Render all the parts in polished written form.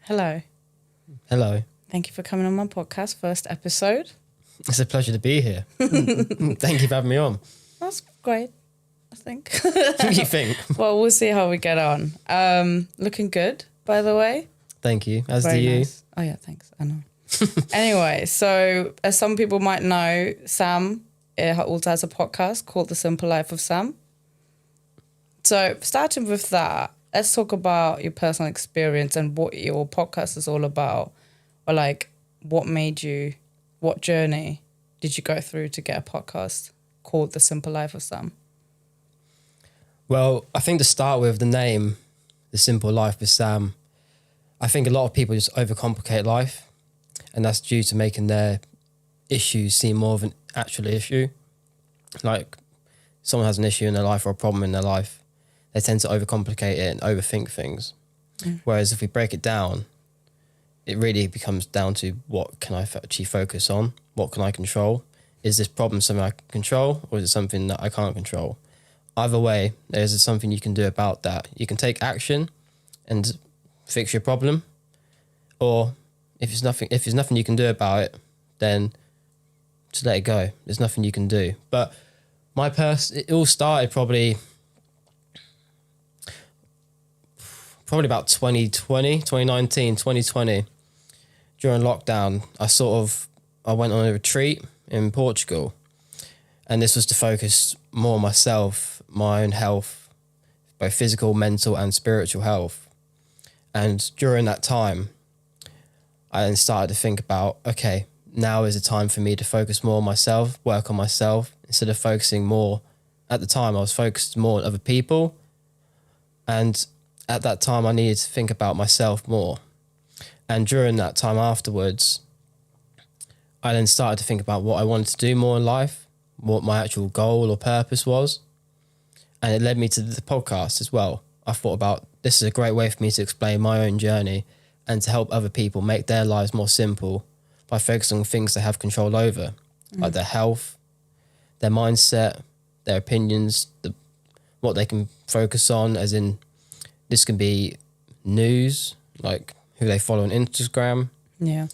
Hello. Hello. Thank you for coming on my podcast, first episode. It's a pleasure to be here. Thank you for having me on. That's great, I think. What do you think? Well, we'll see how we get on. Looking good, by the way. Thank you. As Very do you. nice. Oh, yeah, thanks. I know. Anyway, so as some people might know, Sam also has a podcast called The Simple Life of Sam. So starting with that, let's talk about your personal experience and what your podcast is all about. Or like, what journey did you go through to get a podcast called The Simple Life of Sam? Well, I think to start with the name, The Simple Life with Sam, I think a lot of people just overcomplicate life, and that's due to making their issues seem more of an actual issue. Like someone has an issue in their life or a problem in their life, they tend to overcomplicate it and overthink things. Whereas if we break it down, it really becomes down to what can I actually focus on? What can I control? Is this problem something I can control, or is it something that I can't control? Either way, there's something you can do about that. You can take action and fix your problem, or if there's nothing you can do about it, then just let it go. There's nothing you can do. But it all started probably about 2019, 2020. During lockdown, I went on a retreat in Portugal, and this was to focus more on myself, my own health, both physical, mental and spiritual health. And during that time, I then started to think about, okay, now is the time for me to focus more on myself, work on myself, instead of focusing more. At the time, I was focused more on other people. And at that time, I needed to think about myself more. And during that time afterwards, I then started to think about what I wanted to do more in life, what my actual goal or purpose was. And it led me to the podcast as well. I thought about, this is a great way for me to explain my own journey and to help other people make their lives more simple by focusing on things they have control over, like their health, their mindset, their opinions, what they can focus on, as in this can be news, like who they follow on Instagram. Yeah.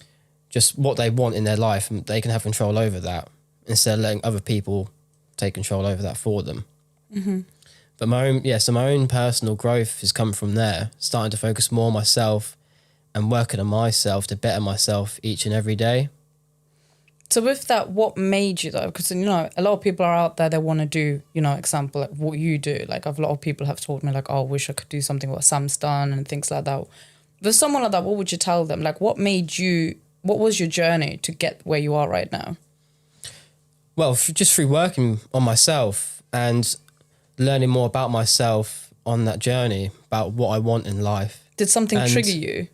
Just what they want in their life, and they can have control over that instead of letting other people take control over that for them. Mm-hmm. But my own personal growth has come from there, starting to focus more on myself and working on myself to better myself each and every day. So with that, what made you though? Because, a lot of people are out there that want to do, example, like what you do. Like a lot of people have told me like, oh, I wish I could do something what Sam's done and things like that. For someone like that, what would you tell them? Like what was your journey to get where you are right now? Well, just through working on myself and learning more about myself on that journey, about what I want in life. Did something trigger you?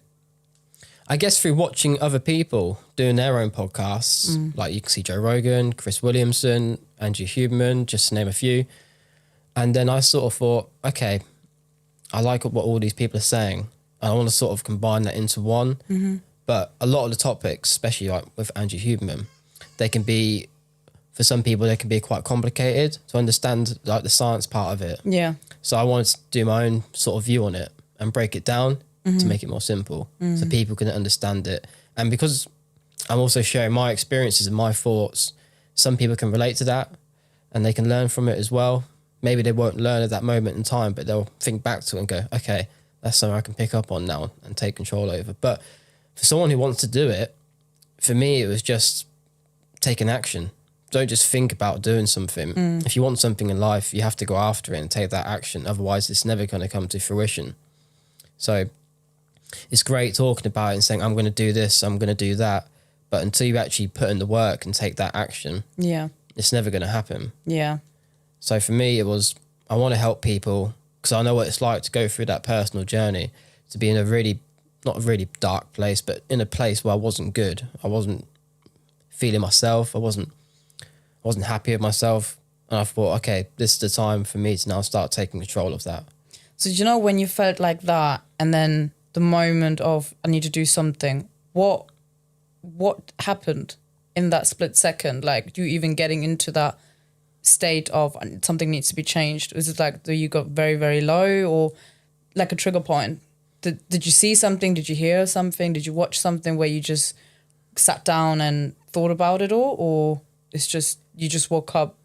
I guess through watching other people doing their own podcasts, like you can see Joe Rogan, Chris Williamson, Andrew Huberman, just to name a few. And then I sort of thought, okay, I like what all these people are saying. I want to sort of combine that into one. Mm-hmm. But a lot of the topics, especially like with Andrew Huberman, for some people, they can be quite complicated to understand, like the science part of it. Yeah. So I wanted to do my own sort of view on it and break it down to make it more simple so people can understand it. And because I'm also sharing my experiences and my thoughts, some people can relate to that and they can learn from it as well. Maybe they won't learn at that moment in time, but they'll think back to it and go, okay, that's something I can pick up on now and take control over. But for someone who wants to do it, for me, it was just taking action. Don't just think about doing something. If you want something in life, you have to go after it and take that action. Otherwise, it's never going to come to fruition. So it's great talking about it and saying, I'm going to do this, I'm going to do that. But until you actually put in the work and take that action, it's never going to happen. Yeah. So for me, it was, I want to help people because I know what it's like to go through that personal journey, to be in a really, not a really dark place, but in a place where I wasn't good. I wasn't feeling myself. I wasn't happy with myself. And I thought, okay, this is the time for me to now start taking control of that. So when you felt like that and then the moment of I need to do something, what happened in that split second? Like you even getting into that state of something needs to be changed? Was it like you got very, very low or like a trigger point? Did you see something? Did you hear something? Did you watch something where you just sat down and thought about it all? Or it's just, you just woke up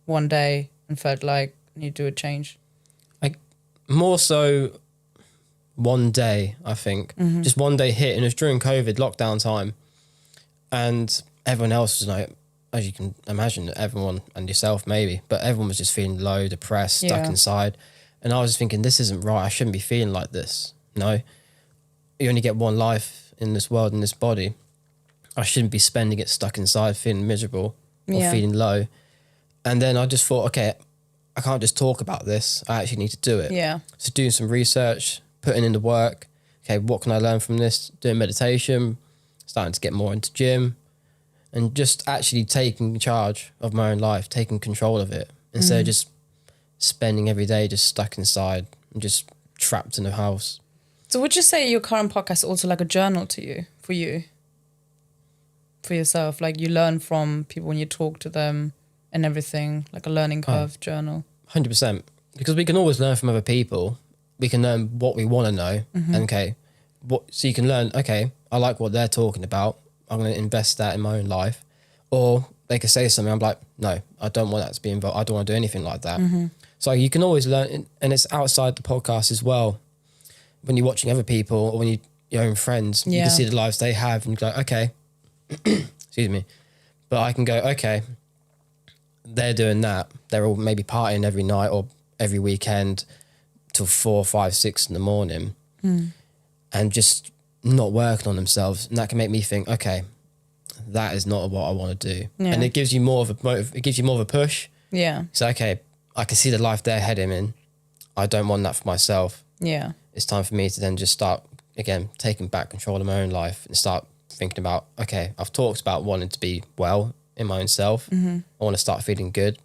one day and felt like you need to do a change? More so one day, I think. Just one day hit, and it was during COVID lockdown time. And everyone else was like, as you can imagine, everyone and yourself maybe, but everyone was just feeling low, depressed, stuck inside. And I was just thinking, this isn't right. I shouldn't be feeling like this. No, you only get one life in this world, in this body. I shouldn't be spending it stuck inside, feeling miserable or feeling low. And then I just thought, okay, I can't just talk about this. I actually need to do it. Yeah. So doing some research, putting in the work. Okay, what can I learn from this? Doing meditation, starting to get more into gym, and just actually taking charge of my own life, taking control of it, instead of just spending every day just stuck inside and just trapped in a house. So would you say your current podcast is also like a journal to you, for yourself? Like you learn from people when you talk to them and everything, like a learning curve journal? 100%. Because we can always learn from other people. We can learn what we want to know. And so you can learn, okay, I like what they're talking about. I'm going to invest that in my own life. Or they could say something, I'm like, no, I don't want that to be involved. I don't want to do anything like that. So you can always learn, and it's outside the podcast as well. When you're watching other people or when your own friends, you can see the lives they have and you go, okay, excuse me. But I can go, okay, they're doing that. They're all maybe partying every night or every weekend till 4, 5, 6 in the morning and just not working on themselves. And that can make me think, okay, that is not what I want to do. And it gives you more of a push. Yeah. So, okay, I can see the life they're heading in. I don't want that for myself. Yeah. It's time for me to then just start, again, taking back control of my own life and start thinking about, okay, I've talked about wanting to be well in my own self. I want to start feeling good.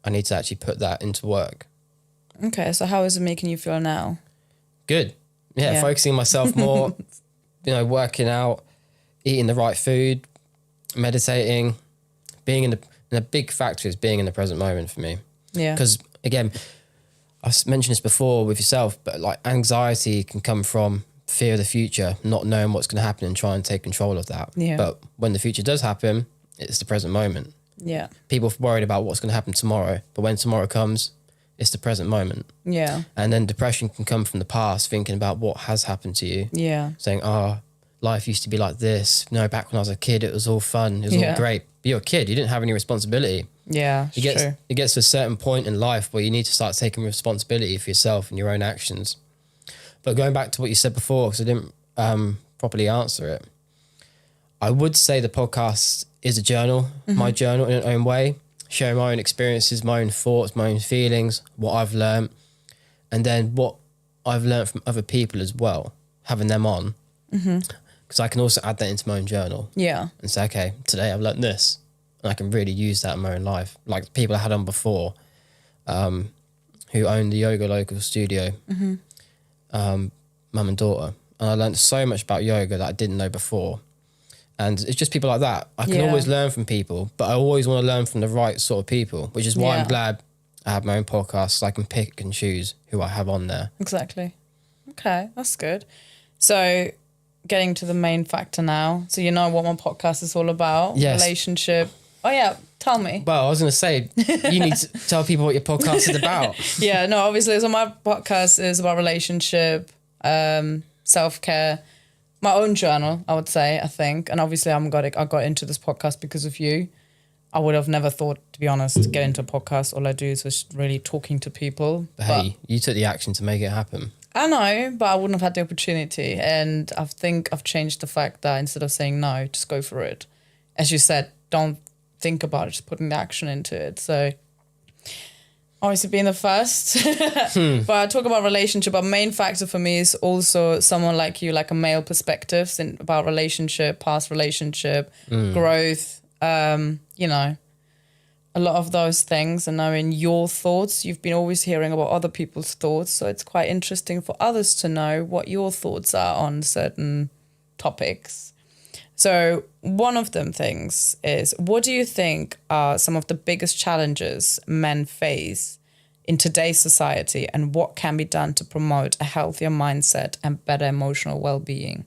I need to actually put that into work. Okay, so how is it making you feel now? Good. Yeah. Focusing on myself more, working out, eating the right food, meditating, being and a big factor is being in the present moment for me. Yeah. Because again, I've mentioned this before with yourself, but like anxiety can come from fear of the future, not knowing what's going to happen and trying to take control of that. Yeah. But when the future does happen, it's the present moment. Yeah. People are worried about what's going to happen tomorrow, but when tomorrow comes, it's the present moment. Yeah. And then depression can come from the past, thinking about what has happened to you. Yeah. Saying, life used to be like this. No, back when I was a kid, it was all fun. It was all great. But you're a kid. You didn't have any responsibility. Yeah, true. It gets to a certain point in life where you need to start taking responsibility for yourself and your own actions. But going back to what you said before, because I didn't properly answer it, I would say the podcast is a journal, my journal in its own way, sharing my own experiences, my own thoughts, my own feelings, what I've learned, and then what I've learned from other people as well, having them on. Because I can also add that into my own journal. Yeah. And say, okay, today I've learned this. And I can really use that in my own life. Like the people I had on before, who owned the Yoga Local studio, mum and daughter. And I learned so much about yoga that I didn't know before. And it's just people like that. I can always learn from people, but I always want to learn from the right sort of people, which is why I'm glad I have my own podcast so I can pick and choose who I have on there. Exactly. Okay, that's good. So getting to the main factor now. So you know what my podcast is all about? Yes. Relationship. Oh yeah, tell me. Well, I was going to say, you need to tell people what your podcast is about. Yeah, no, obviously. So my podcast is about relationship, self-care, my own journal, I would say, I think. And obviously I got into this podcast because of you. I would have never thought, to be honest, to get into a podcast. All I do is just really talking to people. But hey, you took the action to make it happen. I know, but I wouldn't have had the opportunity. And I think I've changed the fact that instead of saying no, just go for it. As you said, don't think about it, just putting the action into it. So obviously being the first. But I talk about relationship. A main factor for me is also someone like you, like a male perspective about relationship, past relationship, growth, a lot of those things, and knowing your thoughts. You've been always hearing about other people's thoughts, so it's quite interesting for others to know what your thoughts are on certain topics. So one of them things is, what do you think are some of the biggest challenges men face in today's society, and what can be done to promote a healthier mindset and better emotional well-being?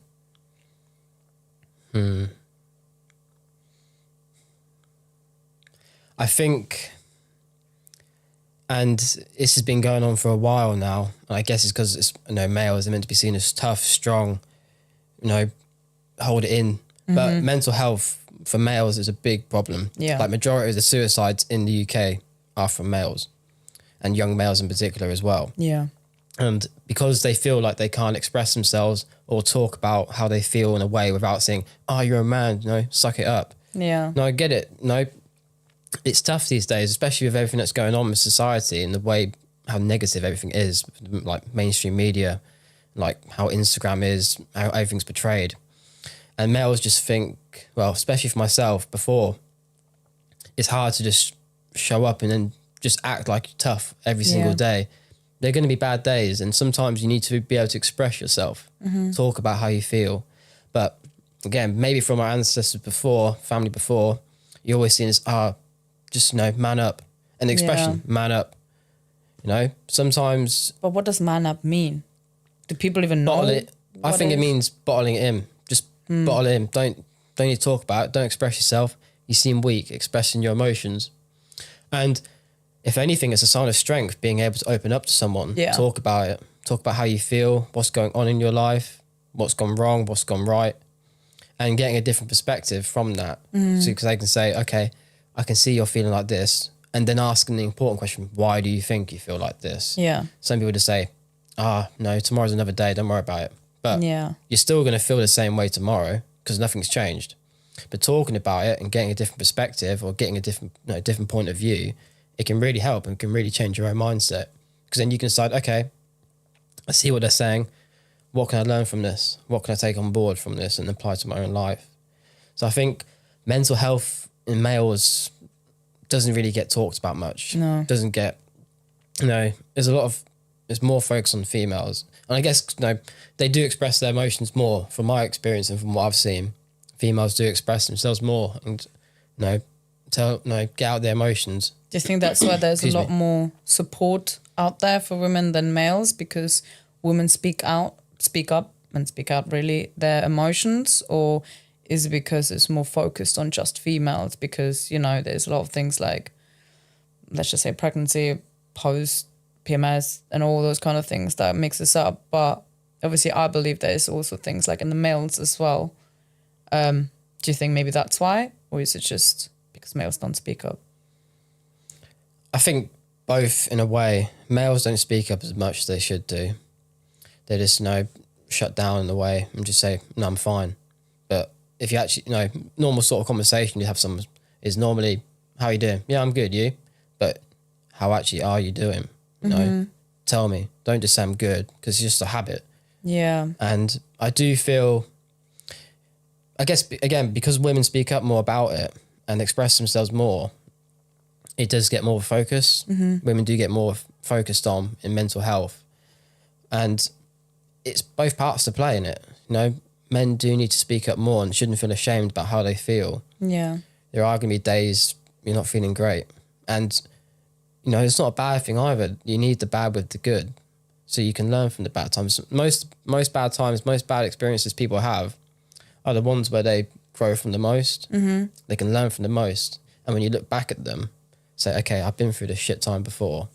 I think, and this has been going on for a while now, and I guess it's because it's, males are meant to be seen as tough, strong, hold it in. But mental health for males is a big problem. Yeah. Like majority of the suicides in the UK are from males, and young males in particular as well. Yeah. And because they feel like they can't express themselves or talk about how they feel in a way without saying, "Oh, you're a man, suck it up." Yeah. No, I get it. No, it's tough these days, especially with everything that's going on with society and the way how negative everything is, like mainstream media, like how Instagram is, how everything's portrayed. And males just think, well, especially for myself before, it's hard to just show up and then just act like you're tough every single day. There are going to be bad days, and sometimes you need to be able to express yourself, talk about how you feel. But again, maybe from our ancestors before, family before, you always seen as, just, man up. And the expression, man up, sometimes. But what does man up mean? Do people even know? Bottle it. I think it means bottling it in. Just bottle it in. Don't need to talk about it. Don't express yourself. You seem weak, expressing your emotions. And if anything, it's a sign of strength, being able to open up to someone, talk about it, talk about how you feel, what's going on in your life, what's gone wrong, what's gone right, and getting a different perspective from that. So because they can say, okay, I can see you're feeling like this, and then asking the important question, why do you think you feel like this? Yeah. Some people just say, no, tomorrow's another day, don't worry about it. But you're still going to feel the same way tomorrow because nothing's changed. But talking about it and getting a different perspective or getting a different point of view, it can really help and can really change your own mindset. Because then you can decide, okay, I see what they're saying. What can I learn from this? What can I take on board from this and apply to my own life? So I think mental health in males doesn't really get talked about much. No. Doesn't get, there's more focus on females. And I guess, they do express their emotions more from my experience and from what I've seen. Females do express themselves more and, get out their emotions. Do you think that's why there's a lot more support out there for women than males, because women speak up really their emotions? Or is it because it's more focused on just females? Because, there's a lot of things like, let's just say pregnancy, post PMS and all those kind of things that mix us up. But obviously I believe there's also things like in the males as well. Do you think maybe that's why? Or is it just because males don't speak up? I think both in a way. Males don't speak up as much as they should do. They just, shut down in a way and just say, no, I'm fine. But if you actually, normal sort of conversation you have someone is normally, how are you doing? Yeah, I'm good, you? But how actually are you doing? Tell me. Don't just say I'm good, because it's just a habit. Yeah. And I do feel, I guess, again, because women speak up more about it and express themselves more, it does get more focus. Women do get more focused on in mental health. And it's both parts to play in it. Men do need to speak up more and shouldn't feel ashamed about how they feel. Yeah. There are going to be days you're not feeling great. And, it's not a bad thing either. You need the bad with the good so you can learn from the bad times. Most bad times, most bad experiences people have are the ones where they grow from the most. They can learn from the most. And when you look back at them, say, okay, I've been through this shit time before.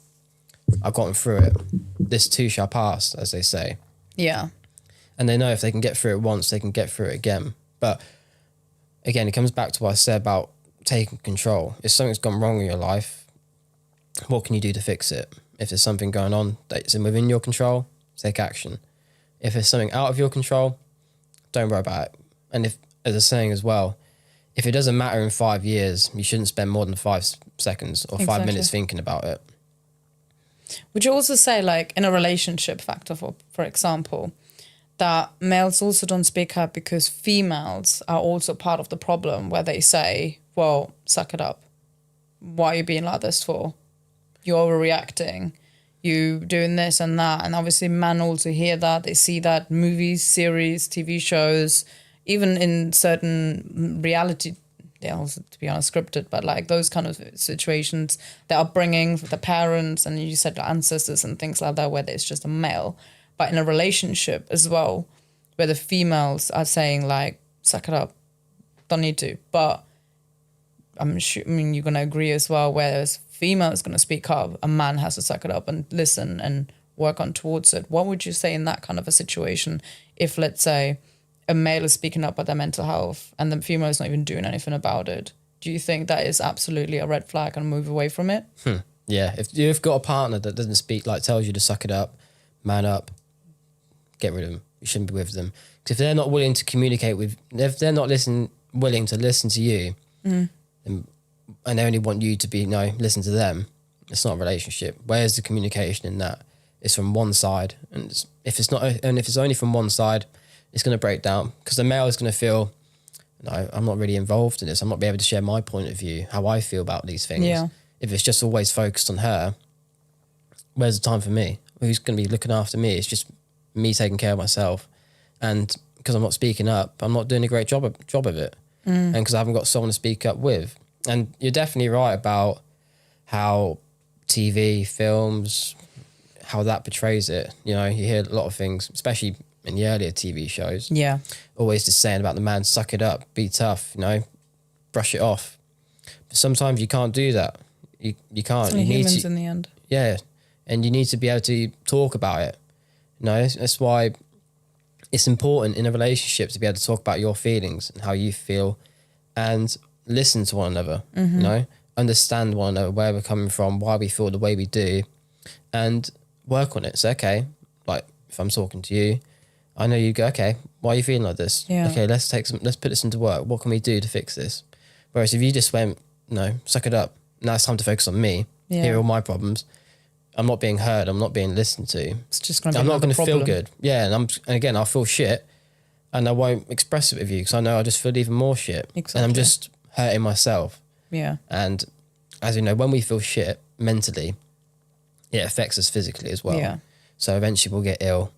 I've gotten through it. This too shall pass, as they say. Yeah. And they know if they can get through it once, they can get through it again. But again, it comes back to what I said about taking control. If something's gone wrong in your life, what can you do to fix it? If there's something going on that's within your control, take action. If there's something out of your control, don't worry about it. And if, as a saying as well, if it doesn't matter in 5 years, you shouldn't spend more than 5 seconds or 5 minutes thinking about it. Would you also say, like, in a relationship factor, for example, that males also don't speak up because females are also part of the problem, where they say, well, suck it up. Why are you being like this for? You're overreacting. You doing this and that. And obviously men also hear that. They see that movies, series, TV shows, even in certain reality they're also, to be honest, scripted, but like those kind of situations, the upbringing, the parents, and you said the ancestors and things like that, where it's just a male. But in a relationship as well, where the females are saying like, suck it up, don't need to. But I'm sure, I mean, you're going to agree as well, whereas female is going to speak up, a man has to suck it up and listen and work on towards it. What would you say in that kind of a situation if, let's say, a male is speaking up about their mental health and the female is not even doing anything about it? Do you think that is absolutely a red flag and move away from it? Yeah, if you've got a partner that doesn't speak, like tells you to suck it up, man up, get rid of them. You shouldn't be with them. Because if they're not willing to communicate if they're not willing to listen to you, and they only want you to be, listen to them, it's not a relationship. Where's the communication in that? It's from one side. And if it's only from one side, it's going to break down, because the male is going to feel, no, I'm not really involved in this. I'm not being able to share my point of view, how I feel about these things. Yeah. If it's just always focused on her, where's the time for me? Who's going to be looking after me? It's just me taking care of myself. And because I'm not speaking up, I'm not doing a great job of it. And because I haven't got someone to speak up with. And you're definitely right about how TV, films, how that portrays it. You hear a lot of things, especially in the earlier TV shows. Yeah. Always just saying about the man, suck it up, be tough, brush it off. But sometimes you can't do that. You can't. Only you need humans to, in the end. yeah, and you need to be able to talk about it. That's why it's important in a relationship to be able to talk about your feelings and how you feel, and listen to one another. Understand one another, where we're coming from, why we feel the way we do, and work on it. So, okay, like if I'm talking to you, I know you go, okay, why are you feeling like this? Yeah. Okay, let's put this into work. What can we do to fix this? Whereas if you just went, no, suck it up, now it's time to focus on me. Yeah. Here are all my problems. I'm not being heard. I'm not being listened to. It's just going to be I'm not going to problem. feel good. Yeah, and again, I'll feel shit, and I won't express it with you because I know I'll just feel even more shit. Exactly. And I'm just hurting myself. Yeah. And as you know, when we feel shit mentally, it affects us physically as well. Yeah. So eventually we'll get ill,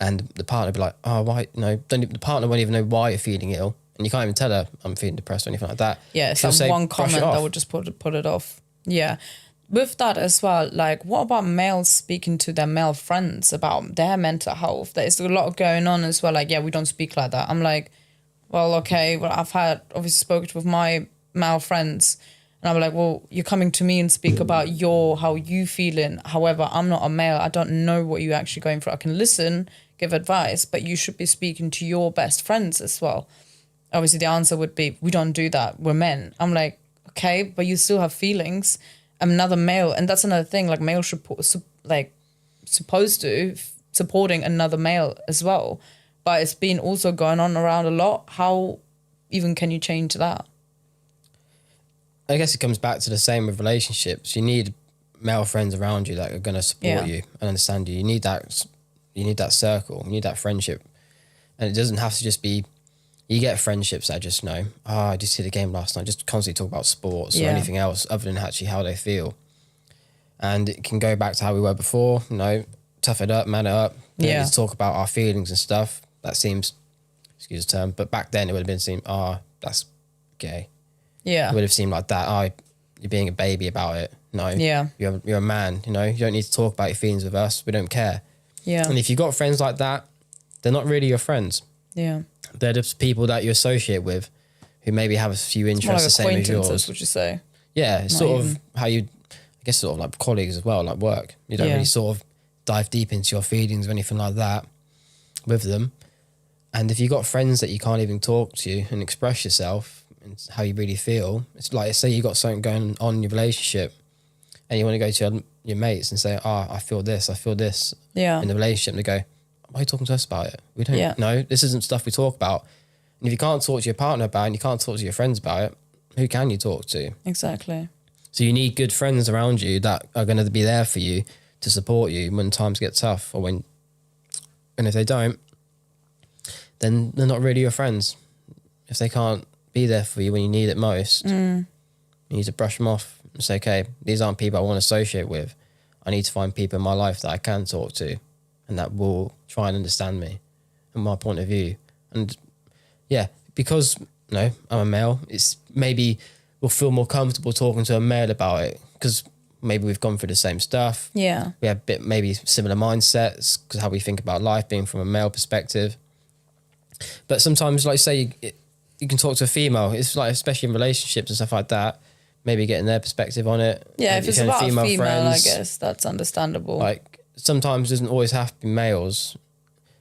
and the partner will be like, oh, why? The partner won't even know why you're feeling ill, and you can't even tell her I'm feeling depressed or anything like that. Yeah, it's She'll like say, one "Brush it comment that off." would just put it off. Yeah. With that as well, like, what about males speaking to their male friends about their mental health? There's a lot going on as well. Like, yeah, we don't speak like that. I'm like, well, okay. Well, I've obviously spoken with my male friends, and I'm like, well, you're coming to me and speak about how you feeling. However, I'm not a male. I don't know what you're actually going through. I can listen, give advice, but you should be speaking to your best friends as well. Obviously, the answer would be, we don't do that. We're men. I'm like, okay, but you still have feelings. I'm another male, and that's another thing. Like, male should supposed to supporting another male as well, but it's been also going on around a lot. How even can you change that? I guess it comes back to the same with relationships. You need male friends around you that are going to support you and understand you. You need that circle. You need that friendship, and it doesn't have to just be. You get friendships that just I just see the game last night, just constantly talk about sports or anything else other than actually how they feel. And it can go back to how we were before, tough it up, man it up. Just talk about our feelings and stuff. That seems, excuse the term, but back then it would have been seen, that's gay. Yeah. It would have seemed like that, you're being a baby about it. No, you're a man, you don't need to talk about your feelings with us. We don't care. Yeah. And if you've got friends like that, they're not really your friends. Yeah. They're just people that you associate with who maybe have a few interests the same as yours. Would you say? Yeah, it's sort of how you, I guess, sort of like colleagues as well, like work. You don't really sort of dive deep into your feelings or anything like that with them. And if you've got friends that you can't even talk to and express yourself and how you really feel, it's like, say you got something going on in your relationship and you want to go to your mates and say, I feel this in the relationship. And they go, why are you talking to us about it? We don't know. This isn't stuff we talk about. And if you can't talk to your partner about it and you can't talk to your friends about it, who can you talk to? Exactly. So you need good friends around you that are going to be there for you to support you when times get tough and if they don't, then they're not really your friends. If they can't be there for you when you need it most, you need to brush them off and say, okay, these aren't people I want to associate with. I need to find people in my life that I can talk to and that will try and understand me and my point of view. And yeah, because no, I'm a male. It's maybe we'll feel more comfortable talking to a male about it because maybe we've gone through the same stuff. Yeah. We have maybe similar mindsets because how we think about life being from a male perspective. But sometimes, like say, you can talk to a female. It's like, especially in relationships and stuff like that, maybe getting their perspective on it. Yeah, if it's about female I guess that's understandable. Like sometimes it doesn't always have to be males.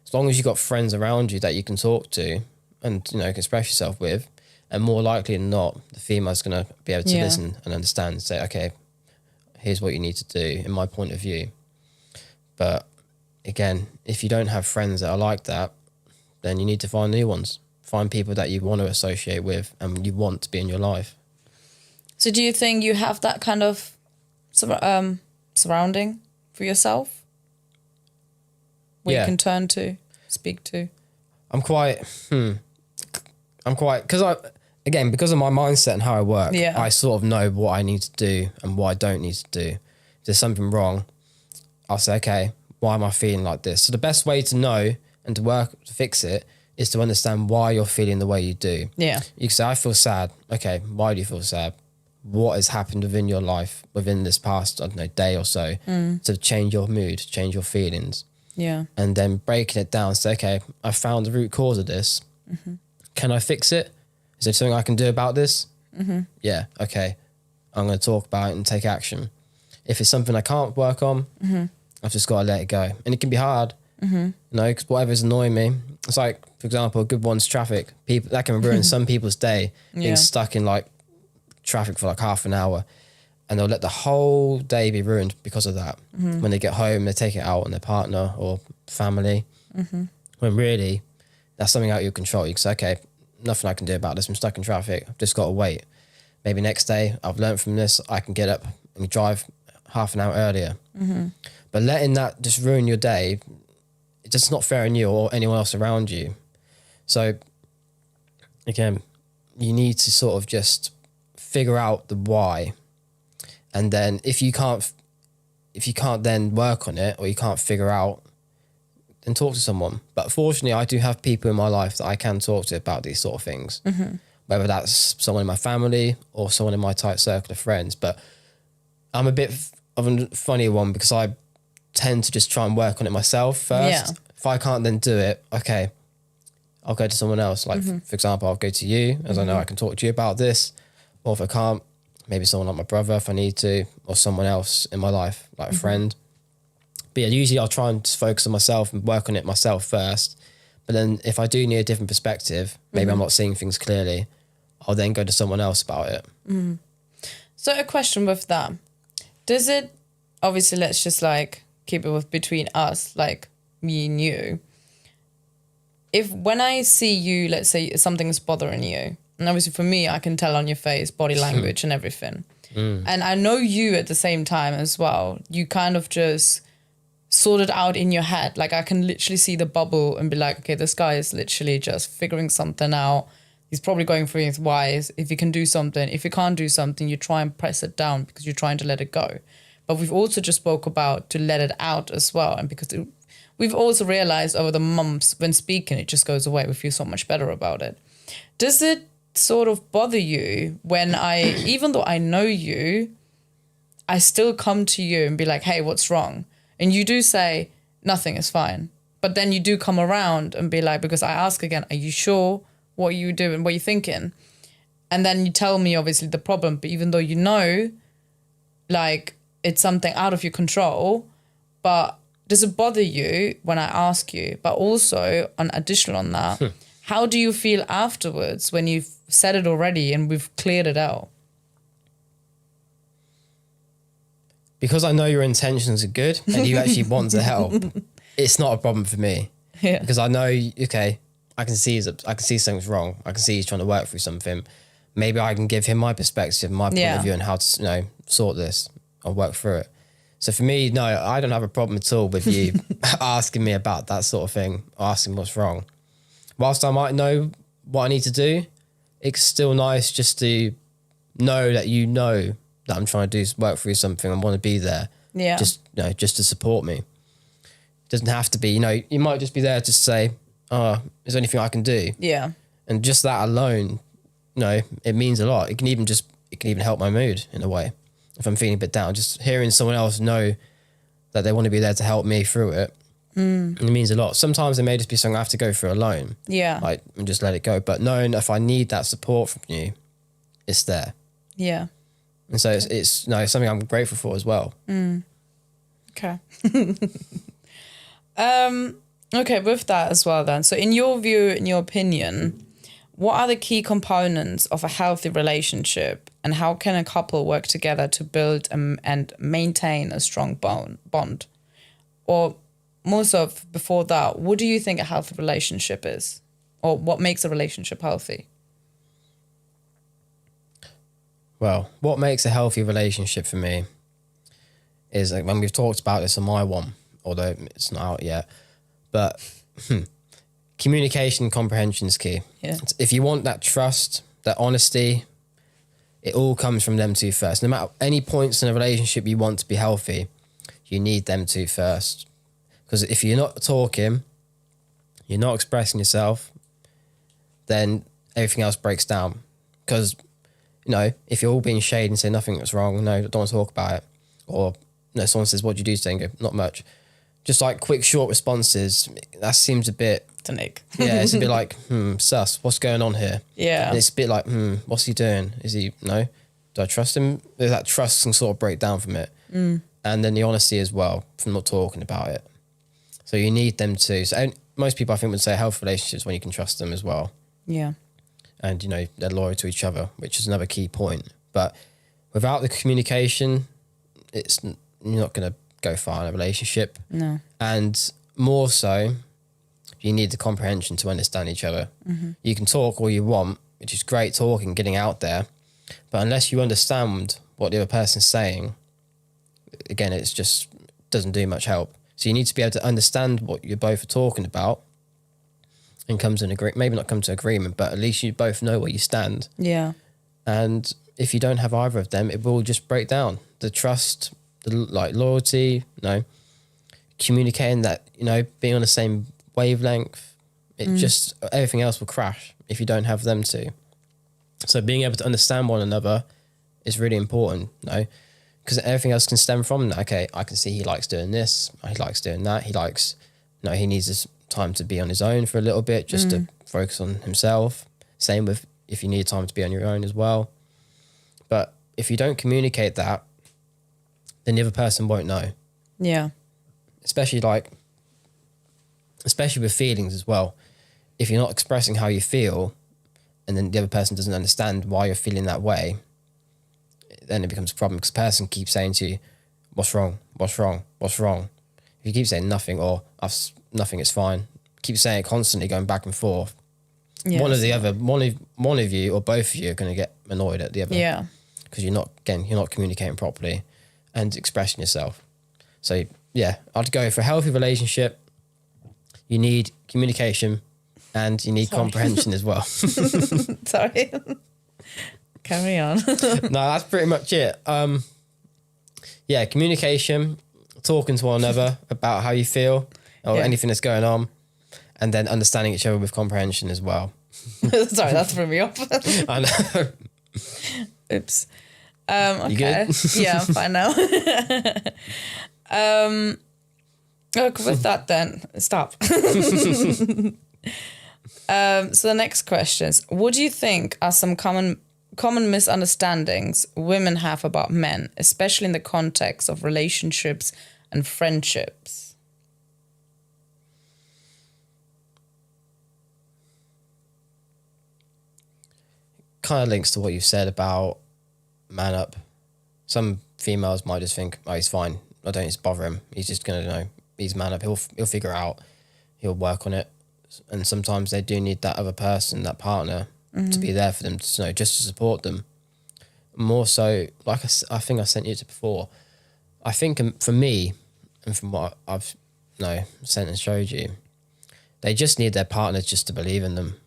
As long as you've got friends around you that you can talk to and, you know, can express yourself with, and more likely than not, the female's going to be able to listen and understand and say, okay, here's what you need to do in my point of view. But again, if you don't have friends that are like that, then you need to find new ones. Find people that you want to associate with and you want to be in your life. So do you think you have that kind of surrounding for yourself? Where you can turn to, speak to? I'm quite, because of my mindset and how I work, I sort of know what I need to do and what I don't need to do. If there's something wrong, I'll say, okay, why am I feeling like this? So the best way to know and to work to fix it is to understand why you're feeling the way you do. Yeah. You can say, I feel sad. Okay, why do you feel sad? What has happened within your life within this past, I don't know, day or so to change your mood, change your feelings? Yeah. And then breaking it down, say, okay, I found the root cause of this. Mm-hmm. Can I fix it? Is there something I can do about this? Mm-hmm. Yeah, okay. I'm going to talk about it and take action. If it's something I can't work on, I've just got to let it go. And it can be hard, you know, because whatever's annoying me, it's like, for example, a good one's traffic. People that can ruin some people's day, being stuck in like traffic for like half an hour, and they'll let the whole day be ruined because of that. When they get home, they take it out on their partner or family, when really that's something out of your control. You can say, okay, nothing I can do about this. I'm stuck in traffic. I've just got to wait. Maybe next day I've learned from this. I can get up and drive half an hour earlier. But letting that just ruin your day, it's just not fair on you or anyone else around you. So again, you need to sort of just figure out the why. And then if you can't then work on it or you can't figure out, then talk to someone. But fortunately, I do have people in my life that I can talk to about these sort of things, whether that's someone in my family or someone in my tight circle of friends. But I'm a bit of a funny one because I tend to just try and work on it myself first. Yeah. If I can't then do it, okay, I'll go to someone else. Like, for example, I'll go to you, as I know I can talk to you about this. Or if I can't, maybe someone like my brother if I need to, or someone else in my life, like a friend. But yeah, usually I'll try and just focus on myself and work on it myself first. But then if I do need a different perspective, maybe I'm not seeing things clearly, I'll then go to someone else about it. So a question with that. Does it, obviously let's just like keep it with between us, like me and you. If when I see you, let's say something is bothering you, and obviously for me, I can tell on your face, body language and everything. And I know you at the same time as well. You kind of just sort it out in your head. Like I can literally see the bubble and be like, okay, this guy is literally just figuring something out. He's probably going through his whys. If he can do something, if he can't do something, you try and press it down because you're trying to let it go. But we've also just spoke about to let it out as well. And because we've also realized over the months when speaking, it just goes away. We feel so much better about it. Does it sort of bother you when even though I know you, I still come to you and be like, hey, what's wrong? And you do say, nothing is fine. But then you do come around and be like, because I ask again, are you sure what you doing, what you thinking? And then you tell me obviously the problem, but even though you know, like it's something out of your control, but does it bother you when I ask you? But also, on additional on that, how do you feel afterwards when you've said it already and we've cleared it out? Because I know your intentions are good and you actually want to help, it's not a problem for me. Yeah. Because I know, okay, I can see something's wrong. I can see he's trying to work through something. Maybe I can give him my perspective, my point of view on how to, you know, sort this or work through it. So for me, no, I don't have a problem at all with you asking me about that sort of thing, asking what's wrong. Whilst I might know what I need to do, it's still nice just to know that you know that I'm trying to do work through something and want to be there. Yeah. Just, you know, just to support me. It doesn't have to be, you know, you might just be there to say, oh, is there anything I can do? Yeah. And just that alone it means a lot. It can even help my mood in a way. If I'm feeling a bit down, just hearing someone else know that they want to be there to help me through it, it means a lot. Sometimes it may just be something I have to go through alone. Yeah. Like, and just let it go. But knowing if I need that support from you, it's there. Yeah. And so it's something I'm grateful for as well. Okay. Okay, with that as well then. So in your view, in your opinion, what are the key components of a healthy relationship, and how can a couple work together to build and maintain a strong bond? Or more so before that, what do you think a healthy relationship is? Or what makes a relationship healthy? Well, what makes a healthy relationship for me is, like, when we've talked about this on my one, although it's not out yet, but communication and comprehension is key. Yeah. If you want that trust, that honesty, it all comes from them two first. No matter any points in a relationship you want to be healthy, you need them two first. Because if you're not talking, you're not expressing yourself, then everything else breaks down. Because, if you're all being shady and say nothing that's wrong, no, don't want to talk about it. Or someone says, what do you do today? And go, not much. Just like quick, short responses, that seems a bit... Nick. Yeah, it's a bit like, sus, what's going on here? Yeah. And it's a bit like, what's he doing? Is he, do I trust him? There's that trust can sort of break down from it. And then the honesty as well, from not talking about it. So you need them too. So most people, I think, would say healthy relationships when you can trust them as well. Yeah. And, they're loyal to each other, which is another key point. But without the communication, you're not going to go far in a relationship. No. And more so, you need the comprehension to understand each other. You can talk all you want, which is great talking, getting out there. But unless you understand what the other person's saying, again, it's just doesn't do much help. So you need to be able to understand what you both are talking about and come to an agreement. Maybe not come to agreement, but at least you both know where you stand. Yeah. And if you don't have either of them, it will just break down. The trust, the loyalty, communicating that, being on the same wavelength, it just, everything else will crash if you don't have them two. So being able to understand one another is really important, because everything else can stem from that. Okay, I can see he likes doing this, he likes doing that, he likes, he needs this time to be on his own for a little bit, just to focus on himself. Same with if you need time to be on your own as well. But if you don't communicate that, then the other person won't know. Yeah. Especially with feelings as well. If you're not expressing how you feel, and then the other person doesn't understand why you're feeling that way, then it becomes a problem, because the person keeps saying to you, what's wrong? What's wrong? What's wrong? If you keep saying nothing, or nothing, it's fine, keep saying it constantly, going back and forth, one of you or both of you are going to get annoyed at the other. Yeah. Because you're not communicating properly and expressing yourself. So yeah, I'd go for a healthy relationship. You need communication and you need comprehension as well. Sorry. Carry on. No, that's pretty much it. Communication, talking to one another about how you feel or anything that's going on, and then understanding each other with comprehension as well. Sorry, that threw me off. I know. Oops. Okay. You good? Yeah, I'm fine now. With that then, stop. So the next questions. What do you think are some common misunderstandings women have about men, especially in the context of relationships and friendships? Kind of links to what you've said about man up. Some females might just think, oh, he's fine, I don't need to bother him, he's just gonna he's man up, he'll figure it out, he'll work on it. And sometimes they do need that other person, that partner, to be there for them, to just to support them. More so, like I think I sent you to before, I think for me, and from what I've sent and showed you, they just need their partners just to believe in them.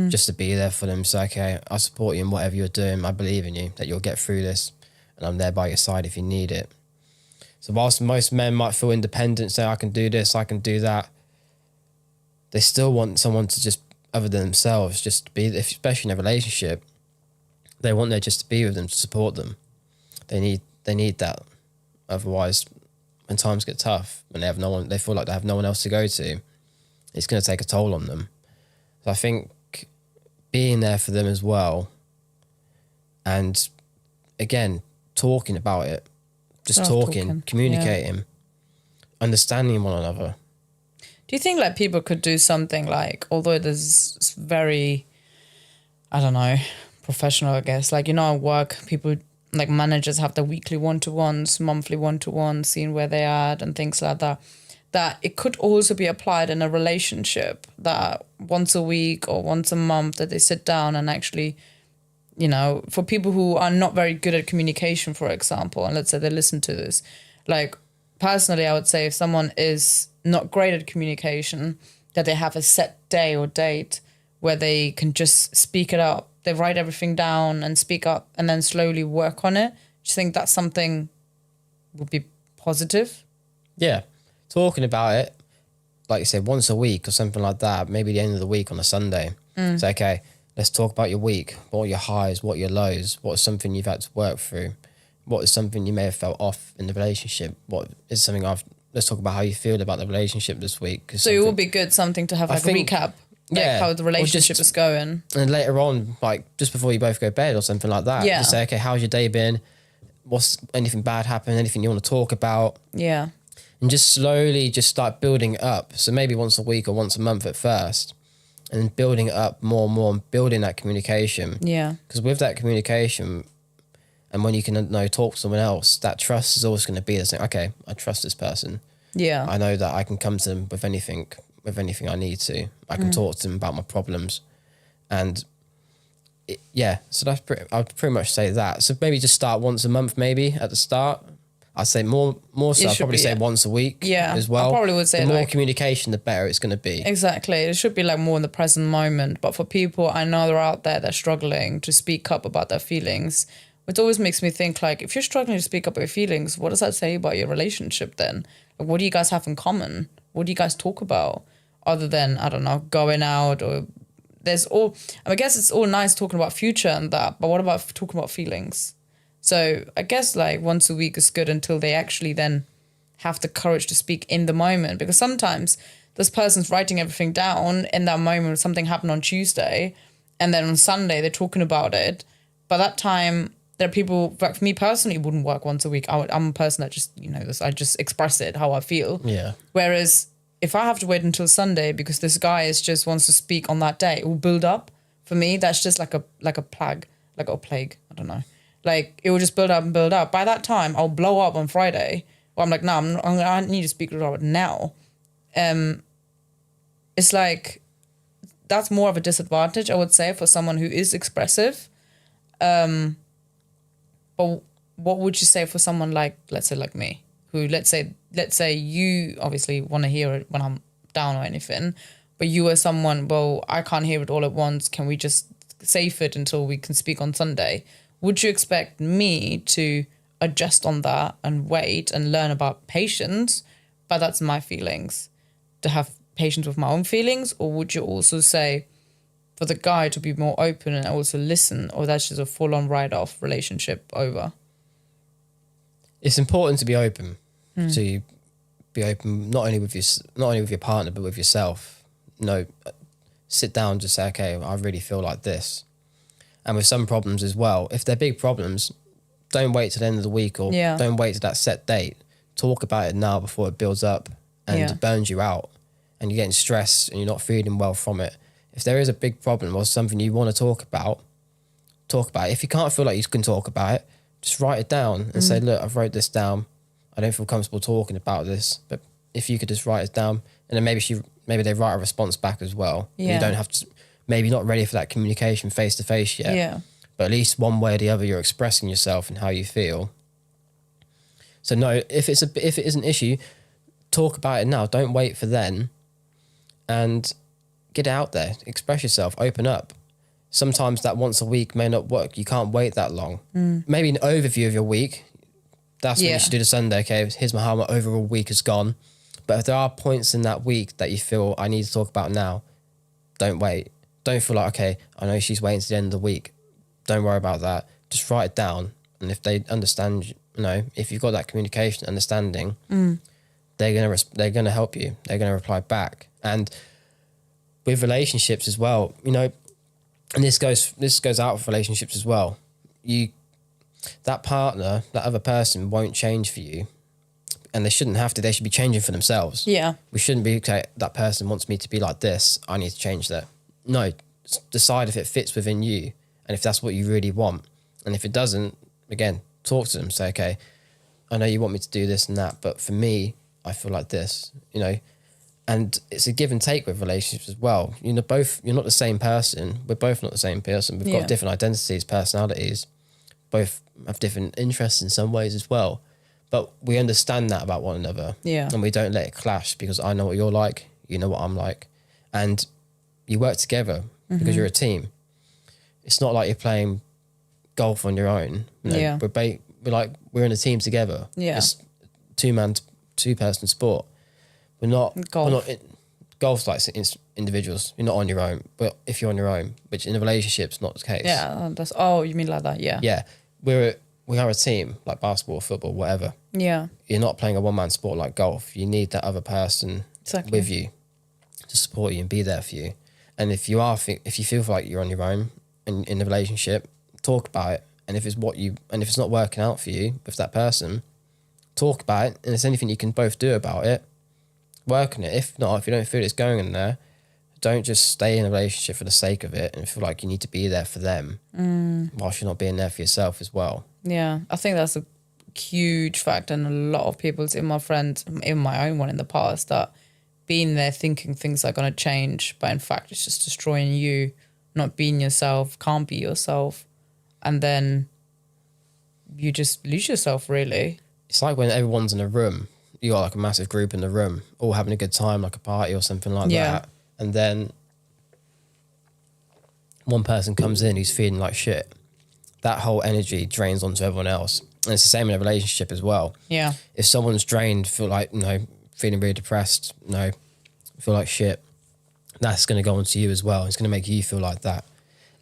Just to be there for them. So, okay, I support you in whatever you're doing. I believe in you, that you'll get through this, and I'm there by your side if you need it. So whilst most men might feel independent, say, I can do this, I can do that, they still want someone to just, other than themselves, just to be, especially in a relationship, They want there just to be with them, to support them. They need that. Otherwise, when times get tough, when they feel like they have no one else to go to, it's going to take a toll on them. So I think being there for them as well, and again, talking about it, just talking, communicating, understanding one another. Do you think like people could do something like, although there's very, I don't know, professional, I guess, like, at work, people like managers have the weekly one-to-ones, monthly one-to-ones, seeing where they are and things like that, that it could also be applied in a relationship, that once a week or once a month that they sit down and actually, for people who are not very good at communication, for example, and let's say they listen to this, like personally, I would say if someone is not great at communication, that they have a set day or date where they can just speak it up. They write everything down and speak up and then slowly work on it. Do you think that's something would be positive? Yeah. Talking about it, like you said, once a week or something like that, maybe the end of the week on a Sunday. It's okay, let's talk about your week. What are your highs? What are your lows? What is something you've had to work through? What is something you may have felt off in the relationship? What is something let's talk about how you feel about the relationship this week. So it would be good something to have like a recap, like how the relationship is going. And later on, like just before you both go to bed or something like that, just say, okay, how's your day been? What's anything bad happened? Anything you want to talk about? Yeah. And just slowly just start building it up. So maybe once a week or once a month at first, and building it up more and more and building that communication. Yeah. Because with that communication, and when you can talk to someone else, that trust is always going to be the same. Okay, I trust this person. Yeah. I know that I can come to them with anything I need to. I can talk to them about my problems. And so I'd pretty much say that. So maybe just start once a month maybe at the start. I'd say more so I'd probably say once a week as well. I probably would say the more communication, the better it's going to be. Exactly. It should be like more in the present moment. But for people I know they're out there, they're struggling to speak up about their feelings. It always makes me think like, if you're struggling to speak up your feelings, what does that say about your relationship then? Like, what do you guys have in common? What do you guys talk about other than, I don't know, going out or I guess it's all nice talking about future and that, but what about talking about feelings? So I guess like once a week is good until they actually then have the courage to speak in the moment, because sometimes this person's writing everything down in that moment, something happened on Tuesday, and then on Sunday they're talking about it. By that time, there are people, like for me personally, it wouldn't work once a week. I'm a person that just, I just express it, how I feel. Yeah. Whereas if I have to wait until Sunday because this guy just wants to speak on that day, it will build up. For me, that's just like a plague, like a plague, I don't know. Like, it will just build up and build up. By that time, I'll blow up on Friday. Or I'm like, no, I need to speak about it now. It's like, that's more of a disadvantage, I would say, for someone who is expressive. But what would you say for someone like, let's say like me, who let's say you obviously want to hear it when I'm down or anything, but you are someone, well, I can't hear it all at once. Can we just save it until we can speak on Sunday? Would you expect me to adjust on that and wait and learn about patience? But that's my feelings, to have patience with my own feelings. Or would you also say for the guy to be more open and also listen, or that's just a full-on write-off, relationship over? It's important to be open. To be open not only with your partner but with yourself. Sit down and just say, okay, I really feel like this. And with some problems as well, if they're big problems, don't wait till the end of the week or don't wait till that set date. Talk about it now before it builds up and burns you out and you're getting stressed and you're not feeling well from it. If there is a big problem or something you want to talk about it. If you can't feel like you can talk about it, just write it down and say, look, I've wrote this down. I don't feel comfortable talking about this, but if you could just write it down, and then maybe they write a response back as well. Yeah. You don't have to, maybe not ready for that communication face to face yet. Yeah. But at least one way or the other, you're expressing yourself and how you feel. So no, if it is an issue, talk about it now. Don't wait for then, and get it out there. Express yourself. Open up. Sometimes that once a week may not work. You can't wait that long. Maybe an overview of your week. That's what you should do to Sunday. Okay, here's how my overall week has gone. But if there are points in that week that you feel I need to talk about now, don't wait. Don't feel like, okay, I know she's waiting to the end of the week. don't worry about that. Just write it down. And if they understand, if you've got that communication, understanding, they're gonna help you. They're gonna reply back. And with relationships as well, and this goes out for relationships as well. That partner, that other person won't change for you, and they shouldn't have to. They should be changing for themselves. Yeah. We shouldn't be, okay, that person wants me to be like this, I need to change that. No, decide if it fits within you and if that's what you really want. And if it doesn't, again, talk to them. Say, okay, I know you want me to do this and that, but for me, I feel like this, And it's a give and take with relationships as well. You're not the same person. We're both not the same person. We've got different identities, personalities. Both have different interests in some ways as well. But we understand that about one another. Yeah. And we don't let it clash, because I know what you're like, you know what I'm like. And you work together because you're a team. It's not like you're playing golf on your own. Yeah. We're in a team together. Yeah. It's two-person sport. Golf's like individuals. You're not on your own. But if you're on your own, which in a relationship's not the case. Yeah. You mean like that? Yeah. Yeah. We are a team, like basketball, football, whatever. Yeah. You're not playing a one-man sport like golf. You need that other person with you to support you and be there for you. And if you feel like you're on your own in a relationship, talk about it. And if it's not working out for you with that person, talk about it. And if there's anything you can both do about it, work on it. If not, if you don't feel it's going in there, don't just stay in a relationship for the sake of it and feel like you need to be there for them whilst you're not being there for yourself as well. Yeah, I think that's a huge factor in a lot of people's, in my friends, even my own one in the past, that being there thinking things are going to change, but in fact it's just destroying you, not being yourself, can't be yourself, and then you just lose yourself, really. It's like when everyone's in a room, you got like a massive group in the room, all having a good time, like a party or something like that. And then one person comes in who's feeling like shit. That whole energy drains onto everyone else. And it's the same in a relationship as well. Yeah. If someone's drained, feeling really depressed, feel like shit, that's going to go onto you as well. It's going to make you feel like that.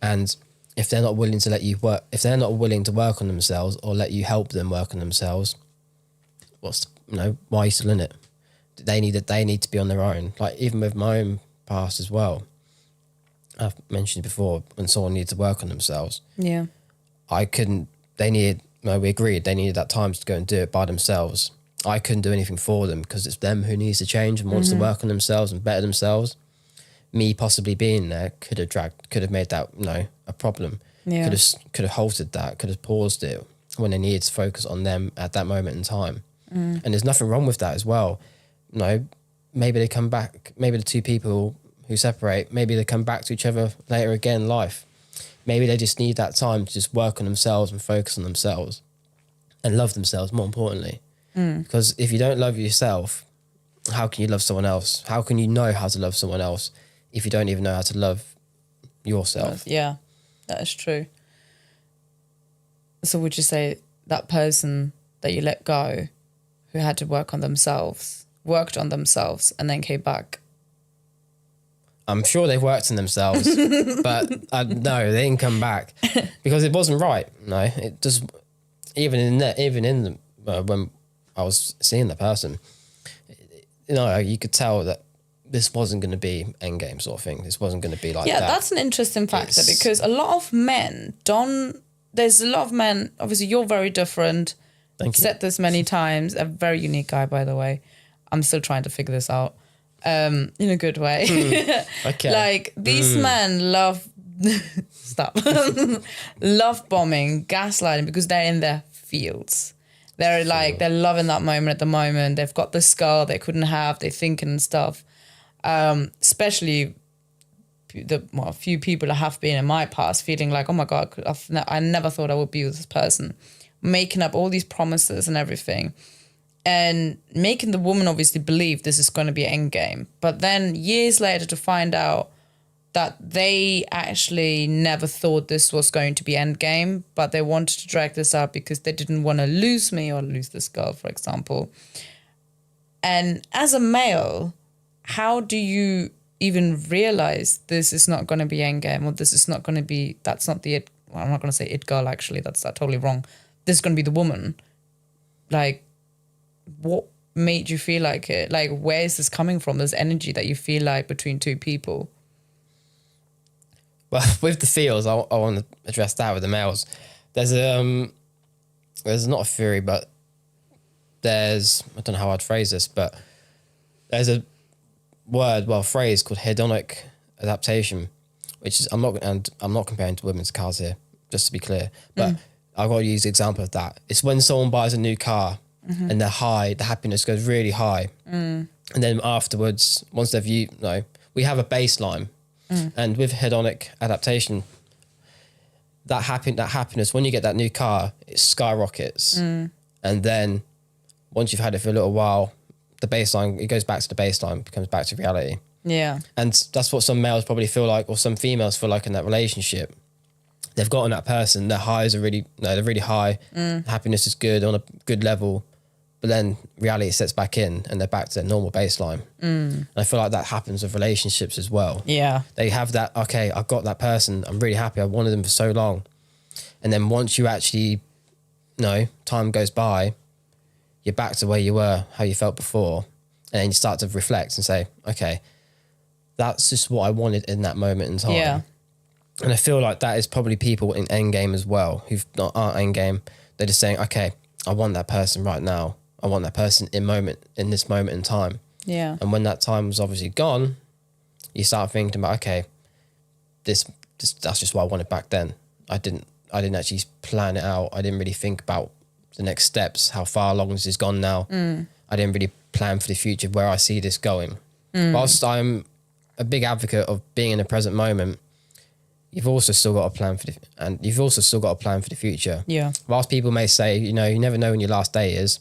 And if they're not willing to let you work, if they're not willing to work on themselves or let you help them work on themselves, why are you still in it? They need to be on their own. Like, even with my own past as well, I've mentioned before, when someone needs to work on themselves. Yeah. We agreed they needed that time to go and do it by themselves. I couldn't do anything for them because it's them who needs to change and wants to work on themselves and better themselves. Me possibly being there could have made that, a problem. Yeah. Could have halted that, could have paused it when they needed to focus on them at that moment in time. And there's nothing wrong with that as well. Maybe they come back, maybe the two people who separate, maybe they come back to each other later again in life. Maybe they just need that time to just work on themselves and focus on themselves and love themselves, more importantly. Because if you don't love yourself, how can you love someone else? How can you know how to love someone else if you don't even know how to love yourself? Yeah, that is true. So would you say that person that you let go, who had to work on themselves, worked on themselves and then came back? I'm sure they've worked on themselves, but no, they didn't come back because it wasn't right. No, it just, when I was seeing the person, you could tell that this wasn't going to be endgame sort of thing. This wasn't going to be like that. Yeah, that's an interesting factor because a lot of men there's a lot of men, obviously you're very different. Thank you. Said this many times, a very unique guy, by the way. I'm still trying to figure this out in a good way. Okay. Like, these men love, stop, love bombing, gaslighting, because they're in their fields. They're they're loving that moment at the moment. They've got the skull they couldn't have. They're thinking and stuff. Especially a few people have been in my past feeling like, oh my God, I never thought I would be with this person. Making up all these promises and everything. And making the woman obviously believe this is going to be an end game. But then years later to find out that they actually never thought this was going to be end game, but they wanted to drag this out because they didn't want to lose me or lose this girl, for example. And as a male, how do you even realize this is not going to be end game, or this is not going to be, that's not the well, I'm not going to say it girl, actually, that's totally wrong. This is going to be the woman. Like, what made you feel like it? Like, where is this coming from? This energy that you feel like between two people. Well, with the feels, I want to address that with the males. There's not a theory, but I don't know how I'd phrase this, but there's a phrase called hedonic adaptation, which is I'm not comparing to women's cars here, just to be clear, but I've got to use the example of that. It's when someone buys a new car and they're high, the happiness goes really high, and then afterwards, once we have a baseline, and with hedonic adaptation, that happiness when you get that new car, it skyrockets, and then once you've had it for a little while, the baseline, it goes back to the baseline, becomes back to reality. Yeah. And that's what some males probably feel like, or some females feel like in that relationship. They've gotten that person, their highs are they're really high, happiness is good, on a good level, but then reality sets back in and they're back to their normal baseline. And I feel like that happens with relationships as well. Yeah. They have that, okay, I've got that person, I'm really happy, I've wanted them for so long. And then once you actually, time goes by, you're back to where you were, how you felt before, and then you start to reflect and say, okay, that's just what I wanted in that moment in time. Yeah. And I feel like that is probably people in endgame as well, who aren't endgame. They're just saying, okay, I want that person right now. I want that person in this moment in time. Yeah. And when that time was obviously gone, you start thinking about, okay, this that's just what I wanted back then. I didn't actually plan it out. I didn't really think about the next steps, how far along this has gone now. I didn't really plan for the future, where I see this going. Whilst I'm a big advocate of being in the present moment, you've also still got a plan for the future. Yeah. Whilst people may say, you never know when your last day is,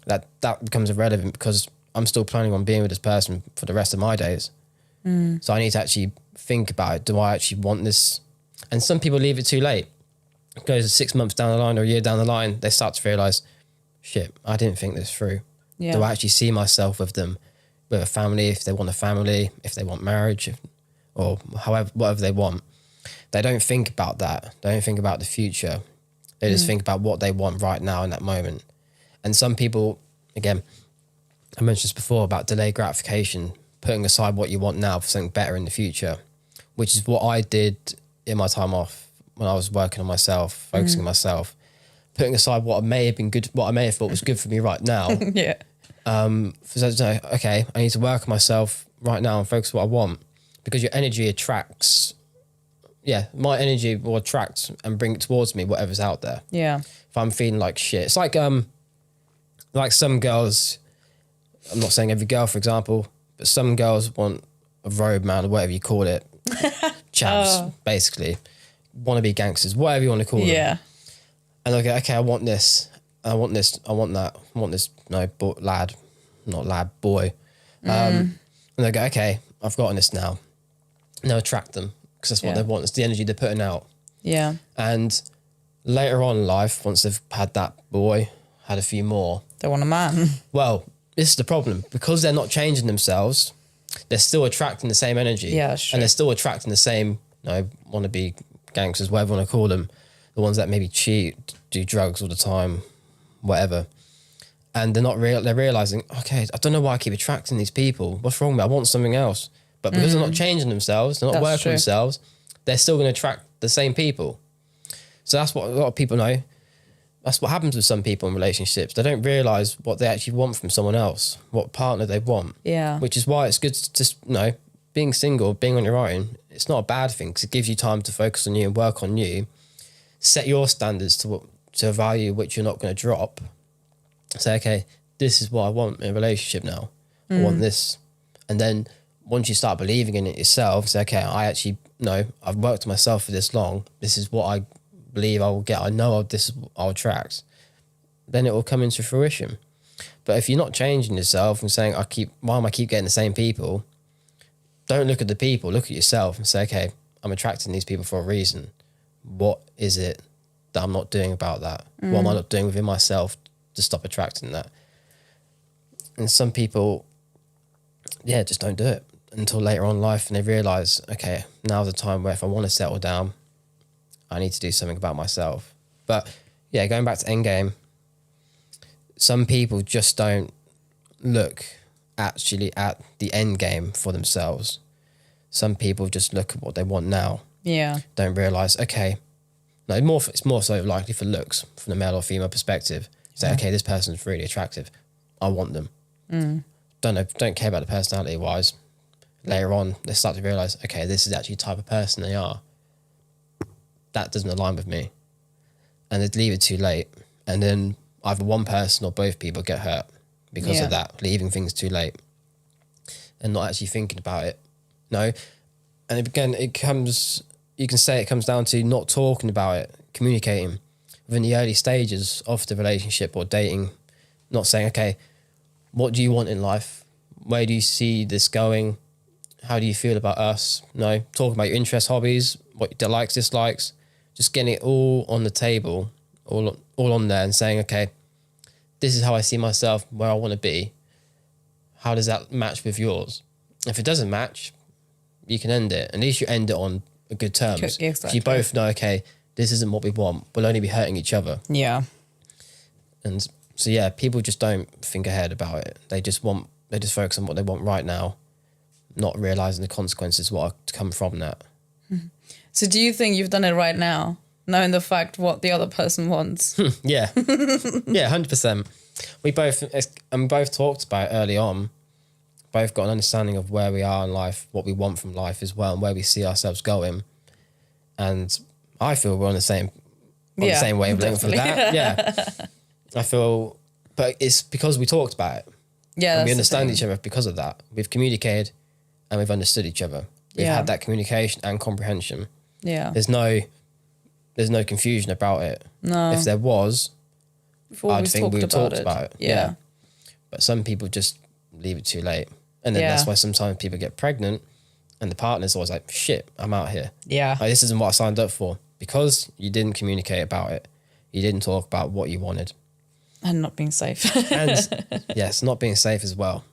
that becomes irrelevant because I'm still planning on being with this person for the rest of my days. So I need to actually think about it. Do I actually want this? And some people leave it too late. It goes 6 months down the line or a year down the line, they start to realise, shit, I didn't think this through. Yeah. Do I actually see myself with them, with a family, if they want a family, if they want marriage, or whatever they want? They don't think about that. They don't think about the future. They just think about what they want right now in that moment. And some people, again, I mentioned this before about delayed gratification, putting aside what you want now for something better in the future, which is what I did in my time off when I was working on myself, focusing on myself, putting aside what may have thought was good for me right now. Yeah. Okay, I need to work on myself right now and focus on what I want, because your energy attracts. Yeah, my energy will attract and bring it towards me, whatever's out there. Yeah. If I'm feeling like shit, it's like some girls. I'm not saying every girl, for example, but some girls want a road man or whatever you call it, chavs, basically, want to be gangsters, whatever you want to call them. Yeah. And they go, okay, I want this, I want this, I want that, I want this, boy. And they go, okay, I've gotten this now. And they'll attract them because that's what they want. It's the energy they're putting out. Yeah. And later on in life, once they've had that boy, had a few more. They want a man. Well, this is the problem. Because they're not changing themselves, they're still attracting the same energy. Yeah, sure. And they're still attracting the same, wannabe gangsters, whatever you want to call them. The ones that maybe cheat, do drugs all the time, whatever. And they're realising, okay, I don't know why I keep attracting these people. What's wrong with me? I want something else. But because they're not changing themselves, they're not working on themselves, they're still going to attract the same people. So that's what a lot of people know. That's what happens with some people in relationships. They don't realise what they actually want from someone else, what partner they want. Yeah. Which is why it's good to just, being single, being on your own, it's not a bad thing because it gives you time to focus on you and work on you. Set your standards to a value which you're not going to drop. Say, okay, this is what I want in a relationship now. I want this. And then once you start believing in it yourself, say, okay, I actually know I've worked on myself for this long. This is what I believe I will get. I know this is what I'll attract. Then it will come into fruition. But if you're not changing yourself and saying, why am I keep getting the same people? Don't look at the people, look at yourself and say, okay, I'm attracting these people for a reason. What is it that I'm not doing about that? What am I not doing within myself to stop attracting that? And some people, just don't do it until later on in life and they realise, okay, now's the time where if I want to settle down, I need to do something about myself. But yeah, going back to Endgame, some people just don't look actually at the end game for themselves. Some people just look at what they want now. Yeah. Don't realise, okay, no, it's more so likely for looks from the male or female perspective. Say, okay, this person's really attractive. I want them. Don't care about the personality wise. Later on, they start to realise, okay, this is actually the type of person they are. That doesn't align with me. And they'd leave it too late. And then either one person or both people get hurt because of that, leaving things too late and not actually thinking about it. No. And again, you can say it comes down to not talking about it, communicating within the early stages of the relationship or dating, not saying, okay, what do you want in life? Where do you see this going? How do you feel about us? No, talking about your interests, hobbies, what your likes, dislikes, just getting it all on the table, all on there and saying, okay, this is how I see myself, where I want to be. How does that match with yours? If it doesn't match, you can end it. At least you end it on good terms. Exactly. So you both know, okay, this isn't what we want. We'll only be hurting each other. Yeah. And so, yeah, people just don't think ahead about it. They just focus on what they want right now, not realising the consequences what are to come from that. So do you think you've done it right now, knowing the fact what the other person wants? Yeah. Yeah, 100%. We both talked about it early on, both got an understanding of where we are in life, what we want from life as well, and where we see ourselves going. And I feel we're on the same wavelength for that. Yeah. I feel, but it's because we talked about it. Yeah, and we understand each other because of that. We've communicated and we've understood each other. We've had that communication and comprehension. Yeah. There's no confusion about it. No. If there was, I'd think we would talk about it. Yeah. But some people just leave it too late. And then that's why sometimes people get pregnant and the partner's always like, shit, I'm out here. Yeah. Like, this isn't what I signed up for. Because you didn't communicate about it. You didn't talk about what you wanted. And not being safe. And yes, not being safe as well.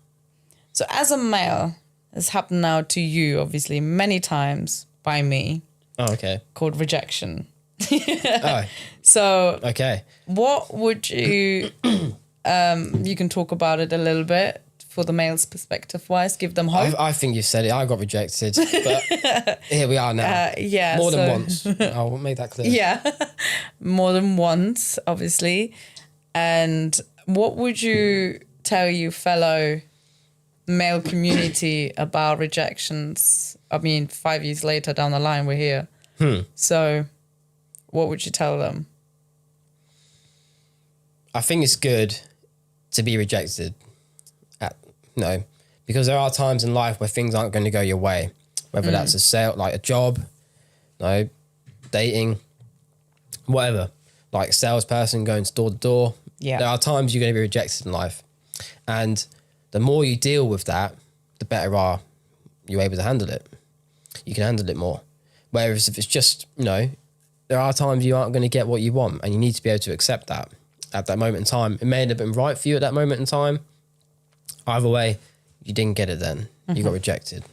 So as a male, it's happened now to you, obviously, many times by me. Oh, okay. Called rejection. Oh. So okay. What would you, you can talk about it a little bit for the male's perspective wise, give them hope. I think you said it. I got rejected, but here we are now. Yeah. More than once. I'll make that clear. Yeah. More than once, obviously. And what would you tell you fellow male community about rejections? I mean, 5 years later down the line, we're here. So what would you tell them? I think it's good to be rejected. Because there are times in life where things aren't going to go your way, whether that's a sale, like a job, dating, whatever, like a salesperson going door to door. Yeah. There are times you're going to be rejected in life. And the more you deal with that, the better are you able to handle it. You can handle it more. Whereas if it's just, there are times you aren't going to get what you want and you need to be able to accept that at that moment in time. It may have been right for you at that moment in time. Either way, you didn't get it then. You got rejected.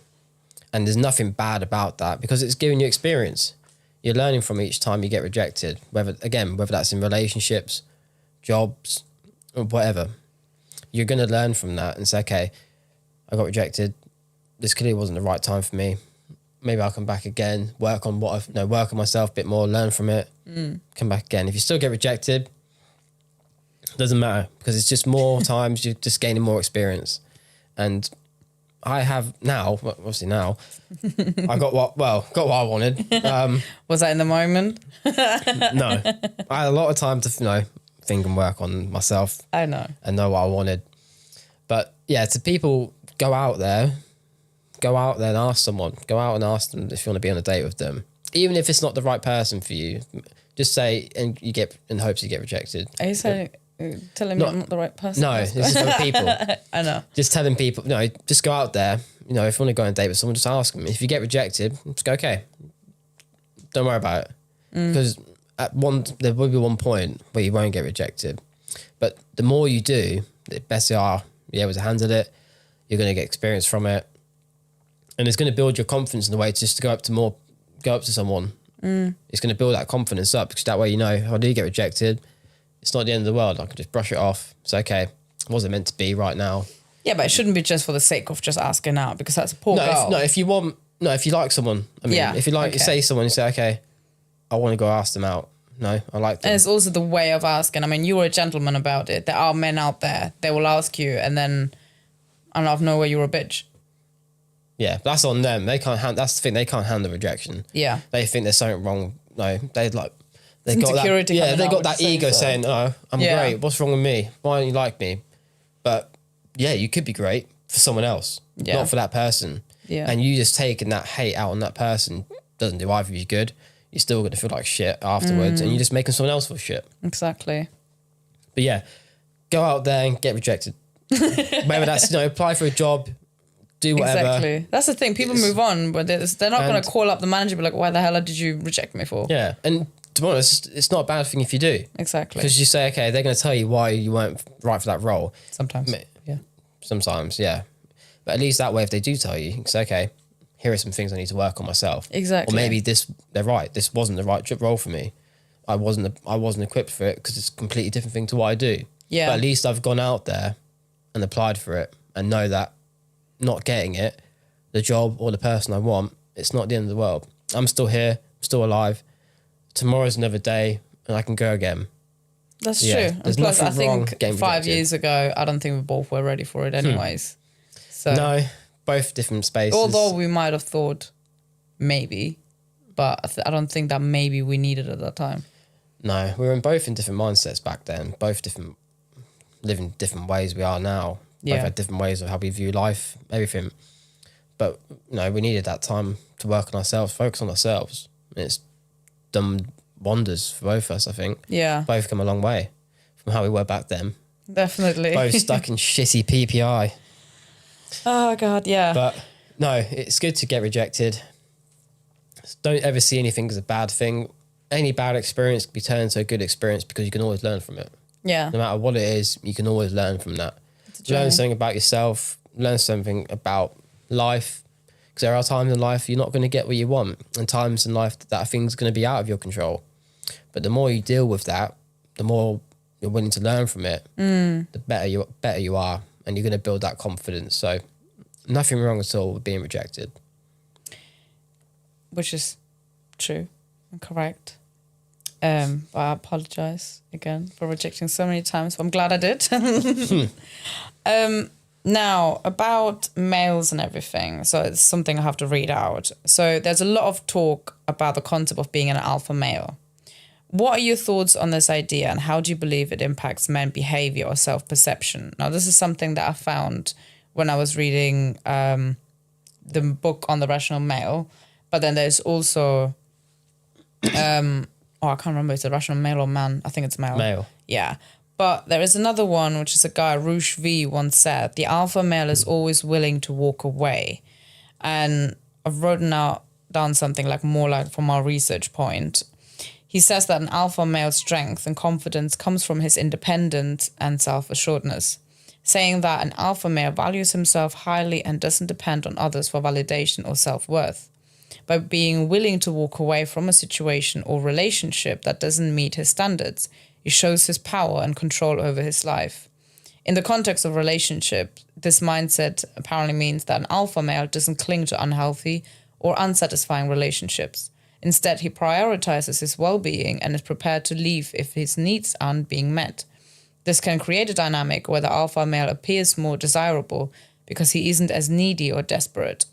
And there's nothing bad about that because it's giving you experience. You're learning from each time you get rejected, whether that's in relationships, jobs, or whatever. You're going to learn from that and say, okay, I got rejected. This clearly wasn't the right time for me. Maybe I'll come back again, work on work on myself a bit more, learn from it, come back again. If you still get rejected, it doesn't matter because it's just more times you're just gaining more experience. And I have now, obviously now, I got what I wanted. Was that in the moment? No. I had a lot of time to, think and work on myself. I know. And know what I wanted. But yeah, to people, go out there and ask someone. Go out and ask them if you want to be on a date with them. Even if it's not the right person for you, just say, and you get in hopes you get rejected. Are you saying... telling me I'm not the right person? No, this is for people. I know. Just telling people, just go out there. If you want to go on a date with someone, just ask them. If you get rejected, just go, okay. Don't worry about it. Because there will be one point where you won't get rejected. But the more you do, the better you are. You're able to handle it. You're going to get experience from it. And it's going to build your confidence in the way to just go up to someone It's going to build that confidence up, because that way, you know, if I do get rejected, it's not the end of the world. I can just brush it off. It's okay. It wasn't meant to be right now. Yeah, but it shouldn't be just for the sake of just asking out, because that's a poor goal. If you like someone, I mean, if you like, you say someone, you say, okay, I want to go ask them out. No, I like them. And it's also the way of asking. I mean, you were a gentleman about it. There are men out there, they will ask you, and then out of nowhere, you're a bitch. Yeah, that's on them. That's the thing. They can't handle rejection. Yeah. They think there's something wrong. No, they got insecurity. they got that ego saying, "Oh, I'm great. What's wrong with me? Why don't you like me?" But yeah, you could be great for someone else, not for that person. Yeah. And you just taking that hate out on that person doesn't do either of you good. You're still going to feel like shit afterwards, and you're just making someone else feel shit. Exactly. But yeah, go out there and get rejected. Whether that's, apply for a job, do whatever. Exactly. That's the thing. People move on, but they're not going to call up the manager and be like, why the hell did you reject me for? Yeah. And to be honest, it's not a bad thing if you do. Exactly. Because you say, okay, they're going to tell you why you weren't right for that role. Sometimes. Yeah. Sometimes, yeah. But at least that way, if they do tell you, you can say, okay, here are some things I need to work on myself. Exactly. Or maybe they're right. This wasn't the right role for me. I wasn't equipped for it because it's a completely different thing to what I do. Yeah. But at least I've gone out there and applied for it and know that not getting it, the job or the person I want, it's not the end of the world. I'm still here, still alive. Tomorrow's another day and I can go again. That's true. There's and plus, I nothing wrong think getting 5 rejected. years ago, I don't think we both were ready for it anyways. So No, both different spaces. although we might have thought maybe, but I don't think that maybe we needed it at that time. No, we were both in different mindsets back then, both living different ways we are now. Both had different ways of how we view life, everything. But, we needed that time to work on ourselves, focus on ourselves. And it's done wonders for both of us, I think. Yeah. Both come a long way from how we were back then. Definitely. Both stuck in shitty PPI. Oh, God, yeah. But, no, it's good to get rejected. Don't ever see anything as a bad thing. Any bad experience can be turned into a good experience because you can always learn from it. Yeah. No matter what it is, you can always learn from that. Learn something about yourself, learn something about life. Because there are times in life you're not going to get what you want, and times in life that thing's going to be out of your control. But the more you deal with that, the more you're willing to learn from it, the better you are, and you're going to build that confidence. So nothing wrong at all with being rejected. Which is true and correct. But I apologize again for rejecting so many times, but I'm glad I did. Now, about males and everything. So it's something I have to read out. So there's a lot of talk about the concept of being an alpha male. What are your thoughts on this idea, and how do you believe it impacts men's behavior or self-perception? Now, this is something that I found when I was reading the book on the rational male. But then there's also... I can't remember, is it rational male or man? I think it's male. Male. Yeah. But there is another one, which is a guy, Roosh V, once said, the alpha male is always willing to walk away. And I've written down something more like from our research point. He says that an alpha male's strength and confidence comes from his independence and self-assuredness, saying that an alpha male values himself highly and doesn't depend on others for validation or self-worth. By being willing to walk away from a situation or relationship that doesn't meet his standards, he shows his power and control over his life. In the context of relationship, this mindset apparently means that an alpha male doesn't cling to unhealthy or unsatisfying relationships. Instead, he prioritizes his well-being and is prepared to leave if his needs aren't being met. This can create a dynamic where the alpha male appears more desirable because he isn't as needy or desperate.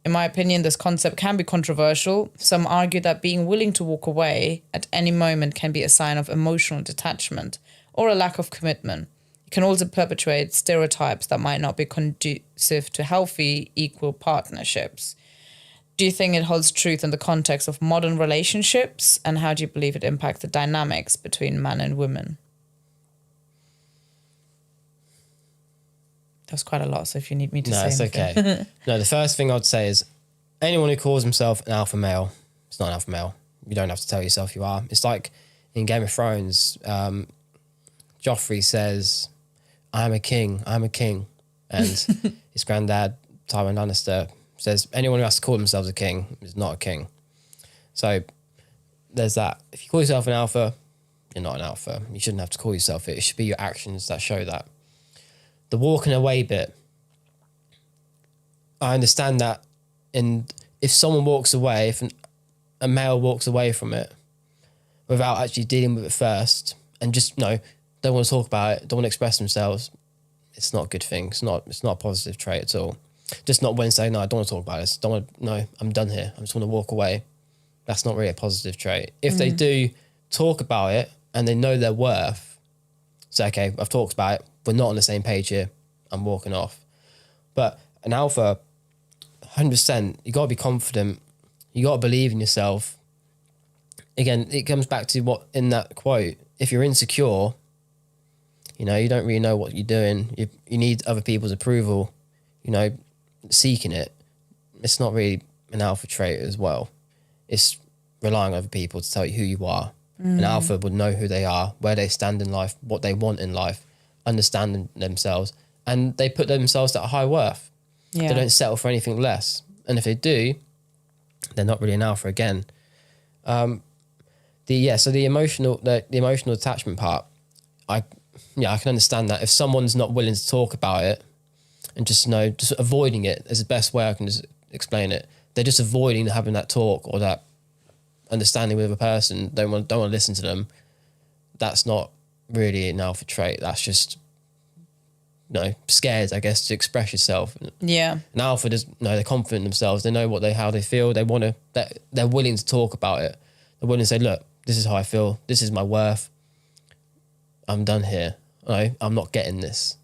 In my opinion, this concept can be controversial. Some argue that being willing to walk away at any moment can be a sign of emotional detachment or a lack of commitment. It can also perpetuate stereotypes that might not be conducive to healthy, equal partnerships. Do you think it holds truth in the context of modern relationships? And how do you believe it impacts the dynamics between man and women? That was quite a lot, so if you need me to say No, it's anything. okay. No, the first thing I'd say is anyone who calls himself an alpha male, it's not an alpha male. You don't have to tell yourself you are. It's like in Game of Thrones, Joffrey says, I'm a king. And his granddad, Tywin Lannister, says anyone who has to call themselves a king is not a king. So there's that. If you call yourself an alpha, you're not an alpha. You shouldn't have to call yourself it. It should be your actions that show that. The walking away bit, I understand that. And if someone walks away, if a male walks away from it without actually dealing with it first and just, don't want to talk about it, don't want to express themselves, it's not a good thing. It's not a positive trait at all. Just not when saying, no, I don't want to talk about this. I'm done here. I just want to walk away. That's not really a positive trait. If they do talk about it and they know their worth, say, okay, I've talked about it. We're not on the same page here. I'm walking off. But an alpha, 100%, you got to be confident. You got to believe in yourself. Again, it comes back to what in that quote, if you're insecure, you don't really know what you're doing. You need other people's approval, seeking it. It's not really an alpha trait as well. It's relying on other people to tell you who you are. An alpha would know who they are, where they stand in life, what they want in life, understanding themselves, and they put themselves at a high worth. Yeah. They don't settle for anything less. And if they do, they're not really an alpha again. So the emotional attachment part, I can understand that. If someone's not willing to talk about it and just avoiding it is the best way I can just explain it. They're just avoiding having that talk or that understanding with a person, don't want to listen to them. That's not really an alpha trait. That's just scared, I guess, to express yourself. Yeah. An alpha they're confident in themselves. They know how they feel. They want to. They're willing to talk about it. They're willing to say, look, this is how I feel. This is my worth. I'm done here. I'm not getting this.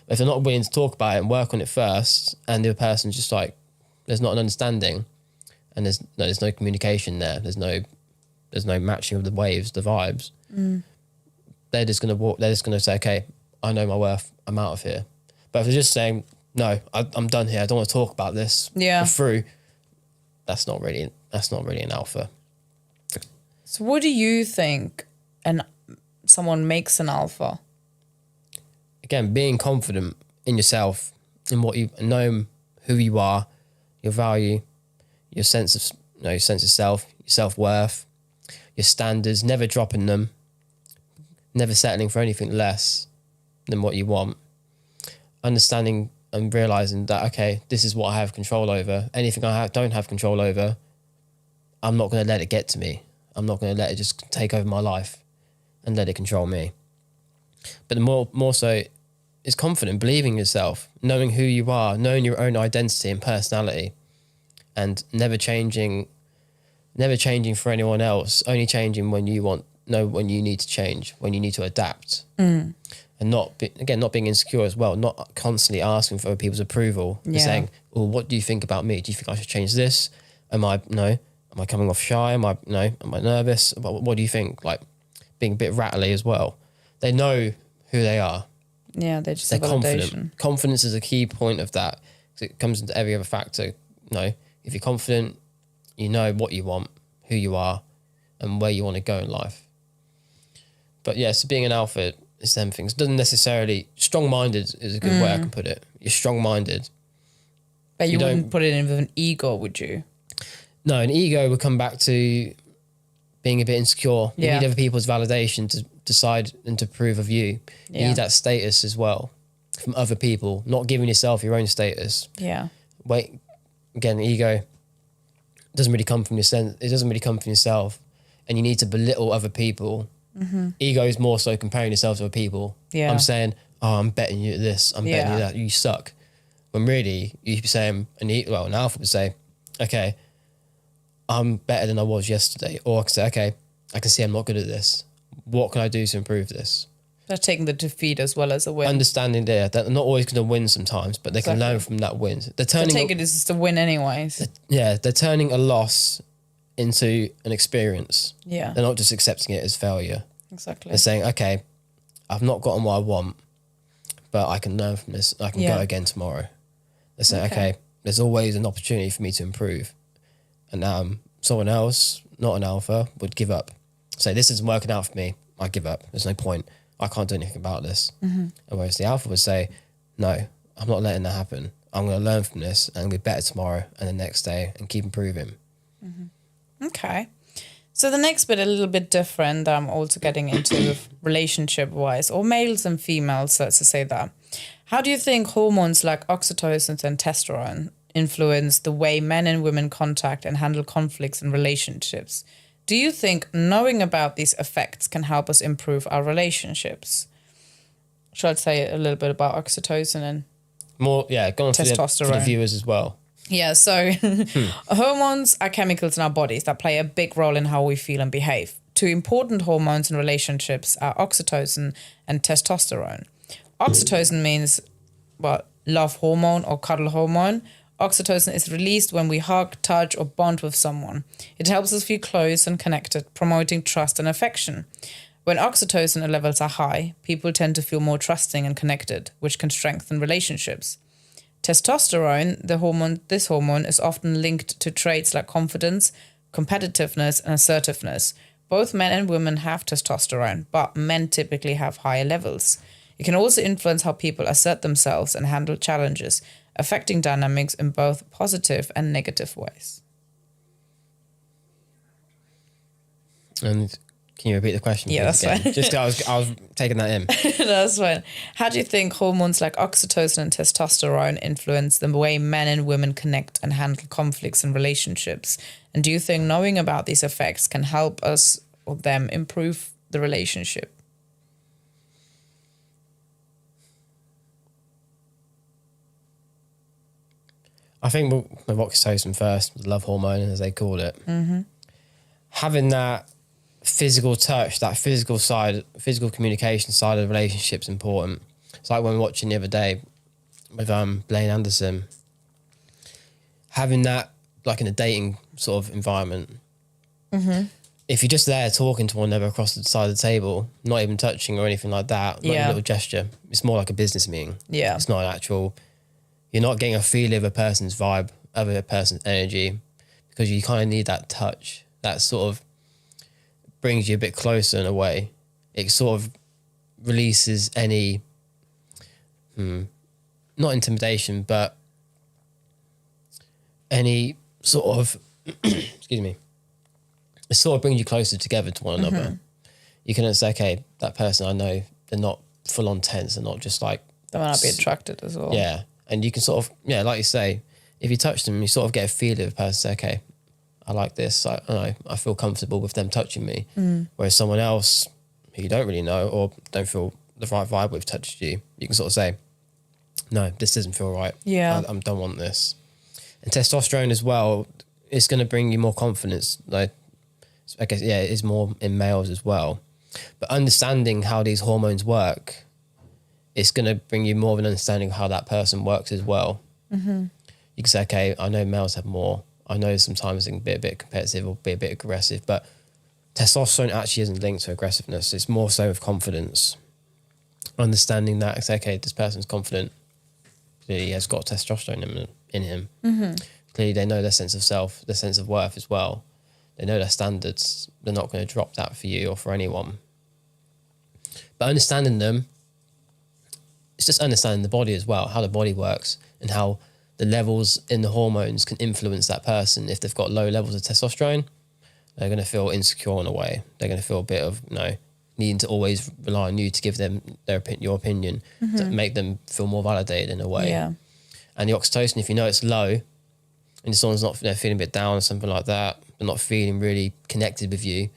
If they're not willing to talk about it and work on it first, and the other person's just like, there's not an understanding, and there's no communication there. There's no matching of the waves, the vibes. They're just gonna walk. They're just gonna say, okay, I know my worth. I'm out of here. But if they're just saying, no, I'm done here. I don't want to talk about this. Yeah. Through. That's not really an alpha. So what do you think someone makes an alpha? Again, being confident in yourself, in what you know, who you are, your value, your sense of self, your self-worth, your standards, never dropping them, never settling for anything less than what you want. Understanding and realizing that, okay, this is what I have control over. Anything I don't have control over, I'm not going to let it get to me. I'm not going to let it just take over my life and let it control me. But the more so is confident, believing in yourself, knowing who you are, knowing your own identity and personality, and never changing for anyone else, only changing when you when you need to change, when you need to adapt. And not being insecure as well, not constantly asking for other people's approval. Yeah. Saying, well, what do you think about me? Do you think I should change this? Am I coming off shy? Am I nervous? What do you think? Like being a bit rattly as well. They know who they are. Yeah, they're confident. Validation. Confidence is a key point of that. It comes into every other factor. If you're confident, you know what you want, who you are, and where you want to go in life. But yeah, so being an alpha is them things. Doesn't necessarily, strong-minded is a good way I can put it. You're strong-minded. But you wouldn't put it in with an ego, would you? No, an ego would come back to being a bit insecure. You need other people's validation to decide and to prove of you. You need that status as well from other people, not giving yourself your own status. Yeah. Again, ego doesn't really come from it doesn't really come from yourself, and you need to belittle other people. Ego is more so comparing yourself to other people. Yeah. I'm saying, oh, I'm betting you this, I'm betting you that, you suck. When really, you'd be saying, an alpha would say, okay, I'm better than I was yesterday. Or I can say, okay, I can see I'm not good at this. What can I do to improve this? They're taking the defeat as well as a win. Understanding that they're not always going to win sometimes, but they can learn from that win. They're take it as just a win anyways. They're turning a loss into an experience. Yeah. They're not just accepting it as failure. Exactly. They're saying, okay, I've not gotten what I want, but I can learn from this. I can go again tomorrow. They're saying, okay, there's always an opportunity for me to improve. And someone else, not an alpha, would give up. Say, this isn't working out for me. I give up. There's no point. I can't do anything about this. And whereas the alpha would say, no, I'm not letting that happen. I'm going to learn from this and be better tomorrow and the next day and keep improving. Okay. So the next bit, a little bit different, that I'm also getting into relationship-wise, or males and females, so to say that. How do you think hormones like oxytocin and testosterone influence the way men and women contact and handle conflicts in relationships? Do you think knowing about these effects can help us improve our relationships? Shall I say a little bit about oxytocin and More, yeah, go on for the viewers as well. Yeah, so hormones are chemicals in our bodies that play a big role in how we feel and behave. Two important hormones in relationships are oxytocin and testosterone. Oxytocin means, well, love hormone or cuddle hormone. Oxytocin is released when we hug, touch, or bond with someone. It helps us feel close and connected, promoting trust and affection. When oxytocin levels are high, people tend to feel more trusting and connected, which can strengthen relationships. Testosterone, this hormone is often linked to traits like confidence, competitiveness, and assertiveness. Both men and women have testosterone, but men typically have higher levels. It can also influence how people assert themselves and handle challenges, affecting dynamics in both positive and negative ways. And can you repeat the question? Yeah, that's again? fine. Just I was taking that in. That's fine. How do you think hormones like oxytocin and testosterone influence the way men and women connect and handle conflicts in relationships? And do you think knowing about these effects can help us or them improve the relationship? I think with oxytocin first, the love hormone, as they call it, having that physical touch, that physical side, physical communication side of the relationship is important. It's like when we were watching the other day with Blaine Anderson, having that like in a dating sort of environment. If you're just there talking to one another across the side of the table, not even touching or anything like that, not a little gesture, it's more like a business meeting. Yeah. It's not an actual, you're not getting a feel of a person's vibe, of a person's energy, because you kind of need that touch. That sort of brings you a bit closer in a way. It sort of releases any, not intimidation, but any sort of, excuse me, it sort of brings you closer together to one another. You can say, okay, that person I know, they're not full on tense, they're not just like... They might not be attracted as well. Yeah, and you can sort of, yeah, like you say, if you touch them, you sort of get a feel of a person, say, okay, I like this, I feel comfortable with them touching me. Whereas someone else who you don't really know or don't feel the right vibe with touched you, you can sort of say, no, this doesn't feel right. Yeah. I don't want this. And testosterone as well, it's going to bring you more confidence. Like, I guess, yeah, it is more in males as well. But understanding how these hormones work, it's going to bring you more of an understanding of how that person works as well. You can say, okay, I know males have more. I know sometimes they can be a bit competitive or be a bit aggressive, but testosterone actually isn't linked to aggressiveness. It's more so with confidence. Understanding that, it's okay, this person's confident. Clearly he has got testosterone in him. Clearly they know their sense of self, their sense of worth as well. They know their standards. They're not going to drop that for you or for anyone. But understanding them, it's just understanding the body as well, how the body works and how the levels in the hormones can influence that person. If they've got low levels of testosterone, they're going to feel insecure in a way. They're going to feel a bit of, needing to always rely on you to give them your opinion, to make them feel more validated in a way. Yeah. And the oxytocin, if you know it's low and someone's not, they're feeling a bit down or something like that, they're not feeling really connected with you,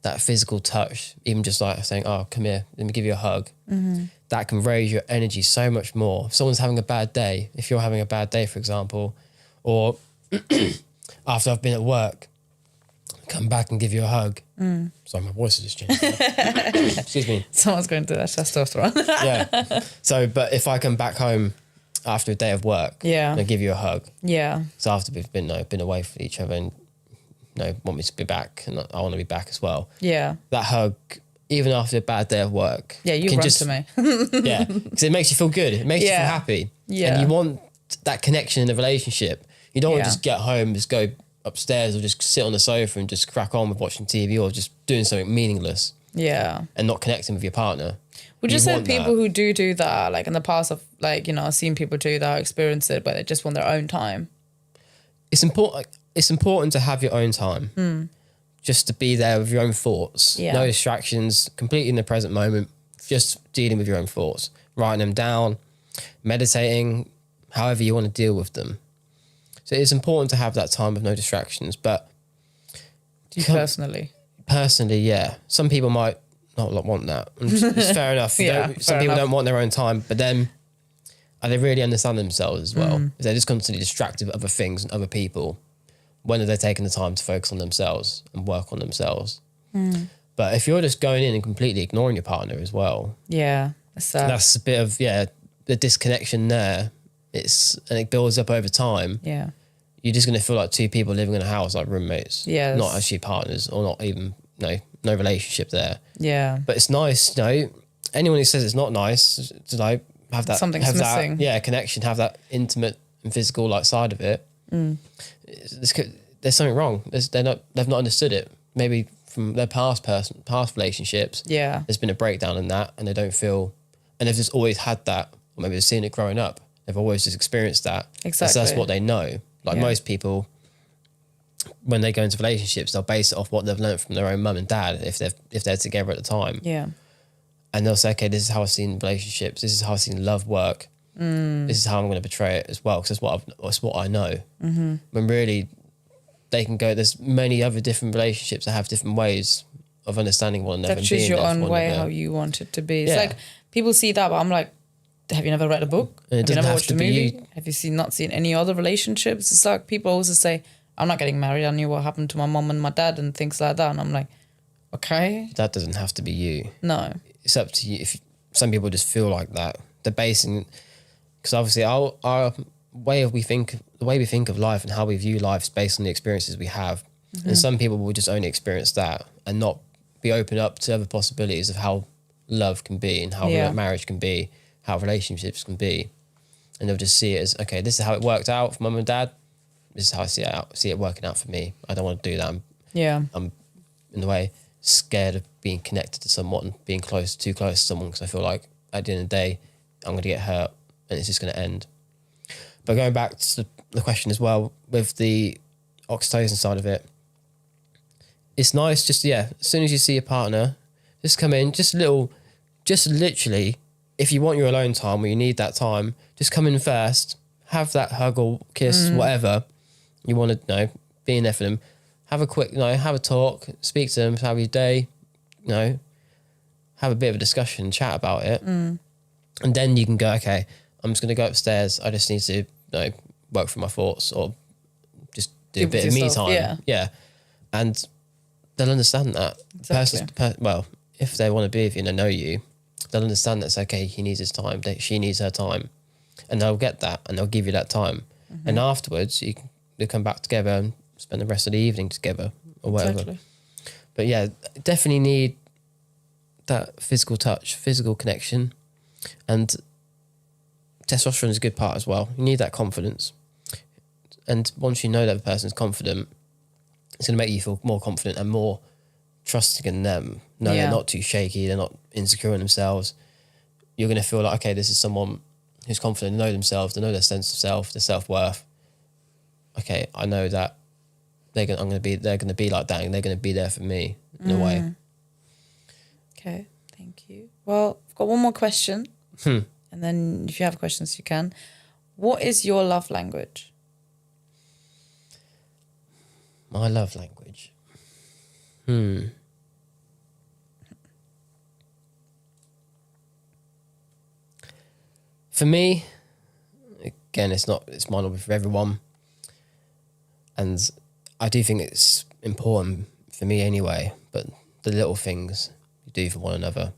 that physical touch, even just like saying, oh, come here, let me give you a hug, that can raise your energy so much more. If someone's having a bad day, if you're having a bad day, for example, or after I've been at work, come back and give you a hug. Sorry, my voice is just changing. Excuse me. Someone's going to do that testosterone. Yeah. So, but if I come back home after a day of work, and I give you a hug. Yeah. So after we've been away from each other and want me to be back, and I want to be back as well. Yeah. That hug, even after a bad day of work. Yeah, you run to me. Yeah, because it makes you feel good. It makes you feel happy. Yeah. And you want that connection in the relationship. You don't want to just get home, just go upstairs or just sit on the sofa and just crack on with watching TV or just doing something meaningless. Yeah. And not connecting with your partner. Would you say people who do that, like in the past of I've seen people do that, experience it, but they just want their own time? It's important to have your own time. just to be there with your own thoughts. Yeah. No distractions, completely in the present moment, just dealing with your own thoughts, writing them down, meditating, however you want to deal with them. So it's important to have that time with no distractions. But Do you personally? Personally, yeah. Some people might not want that. And it's fair enough. Some people don't want their own time, but then are they really understand themselves as well? If they're just constantly distracted with other things and other people, when are they taking the time to focus on themselves and work on themselves? But if you're just going in and completely ignoring your partner as well, that's a bit of the disconnection there. And it builds up over time. Yeah, you're just going to feel like two people living in a house, like roommates. Yeah, not actually partners, or not even no relationship there. Yeah, but it's nice. Anyone who says it's not nice to have that something's missing. Connection, have that intimate and physical side of it. There's something wrong. They've not understood it. Maybe from their past relationships. Yeah, there's been a breakdown in that, and they don't feel, and they've just always had that, or maybe they've seen it growing up. They've always just experienced that. Exactly. So that's what they know. Most people, when they go into relationships, they'll base it off what they've learned from their own mum and dad if they're together at the time. Yeah. And they'll say, okay, this is how I've seen relationships. This is how I've seen love work. This is how I'm going to portray it as well, because that's what I know. When really, they can go. There's many other different relationships that have different ways of understanding one another. That choose your own way how you want it to be. It's like people see that, but I'm like, have you never read a book? Have you never watched a movie? Have you not seen any other relationships? It's like people also say, I'm not getting married. I knew what happened to my mom and my dad and things like that. And I'm like, okay. That doesn't have to be you. No. It's up to you. If some people just feel like that, they're basing, because obviously our the way we think of life and how we view life is based on the experiences we have. And some people will just only experience that and not be open up to other possibilities of how love can be and how marriage can be, how relationships can be. And they'll just see it as, okay, this is how it worked out for mum and dad. This is how I see it working out for me. I don't want to do that. I'm in a way scared of being connected to someone and being too close to someone, because I feel like at the end of the day I'm going to get hurt and it's just going to end. But going back to the question as well, with the oxytocin side of it, it's nice just, as soon as you see your partner, just come in, just literally, if you want your alone time or you need that time, just come in first, have that hug or kiss, whatever you want to, be in there for them. Have a quick, have a talk, speak to them, have your day, have a bit of a discussion, chat about it. And then you can go, okay, I'm just going to go upstairs. I just need to, work through my thoughts or just do a bit of me time. Yeah. And they'll understand that. Exactly. Well, if they want to be with you and they know you, they'll understand that's okay. He needs his time. She needs her time. And they'll get that and they'll give you that time. And afterwards, you'll come back together and spend the rest of the evening together or whatever. Exactly. But definitely need that physical touch, physical connection. And testosterone is a good part as well. You need that confidence. And once you know that the person's confident, it's going to make you feel more confident and more trusting in them. They're not too shaky. They're not insecure in themselves. You're going to feel like, okay, this is someone who's confident, they know themselves, they know their sense of self, their self-worth. Okay, I know that they're going to be like that, and they're going to be there for me in a way. Okay, thank you. Well, I've got one more question. And then if you have questions, you can. What is your love language? My love language? For me, again, it's might not be for everyone. And I do think it's important for me anyway, but the little things you do for one another,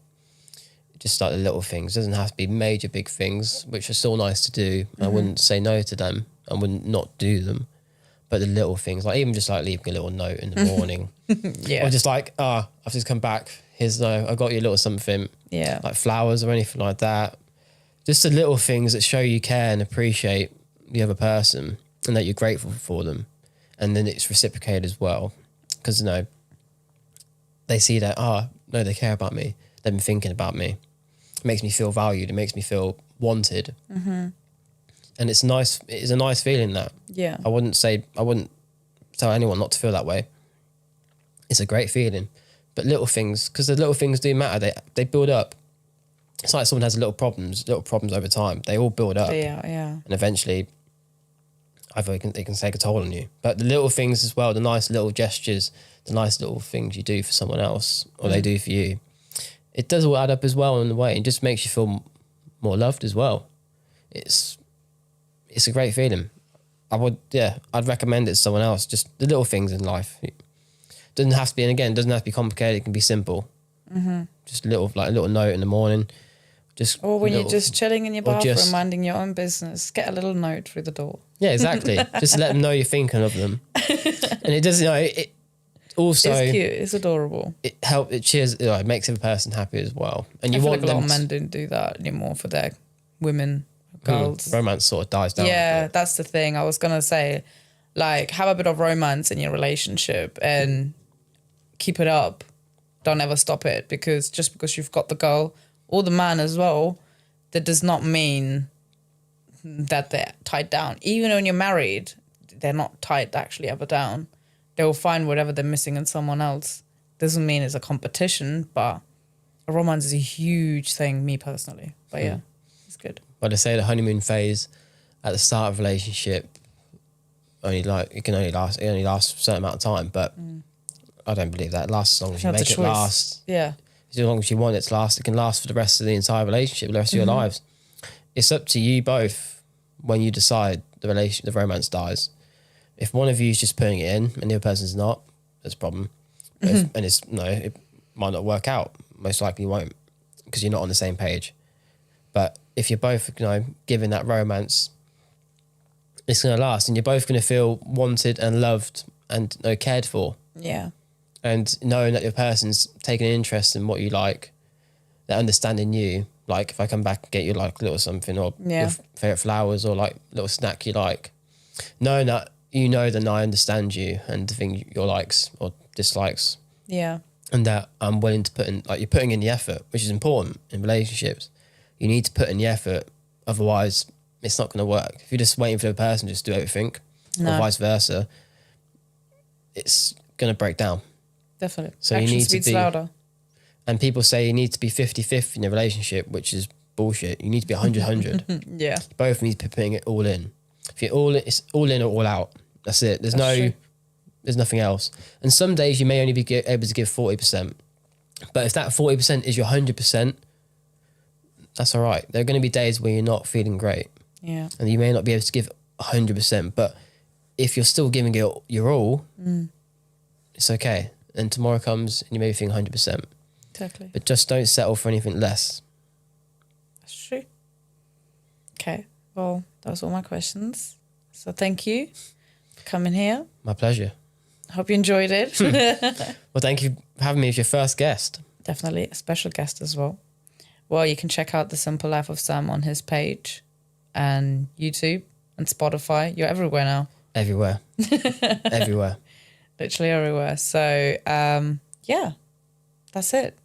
just like the little things, it doesn't have to be major big things, which are still nice to do. I wouldn't say no to them. I wouldn't not do them. But the little things, like even just like leaving a little note in the morning. Or just like, I've just come back. Here's I got you a little something. Yeah. Like flowers or anything like that. Just the little things that show you care and appreciate the other person and that you're grateful for them. And then it's reciprocated as well. Because, they see that, no, they care about me. They've been thinking about me. It makes me feel valued. It makes me feel wanted. And it's nice. It is a nice feeling that. Yeah. I wouldn't tell anyone not to feel that way. It's a great feeling. But little things, because the little things do matter. They build up. It's like someone has little problems over time. They all build up. Yeah. And eventually, either it can take a toll on you. But the little things as well, the nice little gestures, the nice little things you do for someone else or they do for you, it does all add up as well in the way. It just makes you feel more loved as well. It's a great feeling. I'd recommend it to someone else. Just the little things in life. It doesn't have to be, and again, it doesn't have to be complicated. It can be simple. Mm-hmm. Just a little note in the morning. Or when you're just chilling in your bathroom, minding your own business, get a little note through the door. Yeah, exactly. Just let them know you're thinking of them. And it doesn't, it also... It's cute. It's adorable. It cheers, it makes every person happy as well. And you I feel want like a lot of men don't do that anymore for their women, girls. Romance sort of dies down. Yeah, that's the thing. I was going to say, like, have a bit of romance in your relationship and keep it up. Don't ever stop it, because just because you've got the girl or the man as well, that does not mean that they're tied down. Even when you're married, they're not tied actually ever down. They will find whatever they're missing in someone else. Doesn't mean it's a competition, but a romance is a huge thing, me personally. But yeah, it's good. But they say the honeymoon phase at the start of a relationship it only lasts a certain amount of time, but I don't believe that. It lasts as long as you make it last. Yeah. As long as you want it to last, it can last for the rest of the entire relationship, the rest of your lives. It's up to you both when you decide the romance dies. If one of you is just putting it in and the other person's not, there's a problem. It might not work out. Most likely won't, because you're not on the same page. But if you're both, giving that romance, it's going to last, and you're both going to feel wanted and loved and cared for. Yeah. And knowing that your person's taking an interest in what you like, they're understanding you. Like if I come back and get you like a little something, or your favourite flowers, or like a little snack you like, knowing that then I understand you and the thing your likes or dislikes. Yeah. And that I'm willing to put in, like, you're putting in the effort, which is important in relationships. You need to put in the effort, otherwise it's not going to work. If you're just waiting for the person to just do everything, or vice versa, it's going to break down. Definitely. So Action you need speaks to be louder. And people say you need to be 50-50 in a relationship, which is bullshit. You need to be 100-100. Yeah. You both need to be putting it all in. If you're it's all in or all out. That's it. There's nothing else. And some days you may only be able to give 40%. But if that 40% is your 100%, that's all right. There are going to be days where you're not feeling great. Yeah. And you may not be able to give 100%. But if you're still giving it your all, it's okay. And tomorrow comes and you may be feeling 100%. Exactly. But just don't settle for anything less. That's true. Okay. Well, that was all my questions. So thank you for coming here. My pleasure. Hope you enjoyed it. Well, thank you for having me as your first guest. Definitely a special guest as well. Well, you can check out The Simple Life of Sam on his page and YouTube and Spotify. You're everywhere now. Everywhere. Everywhere. Literally everywhere. So, yeah, that's it.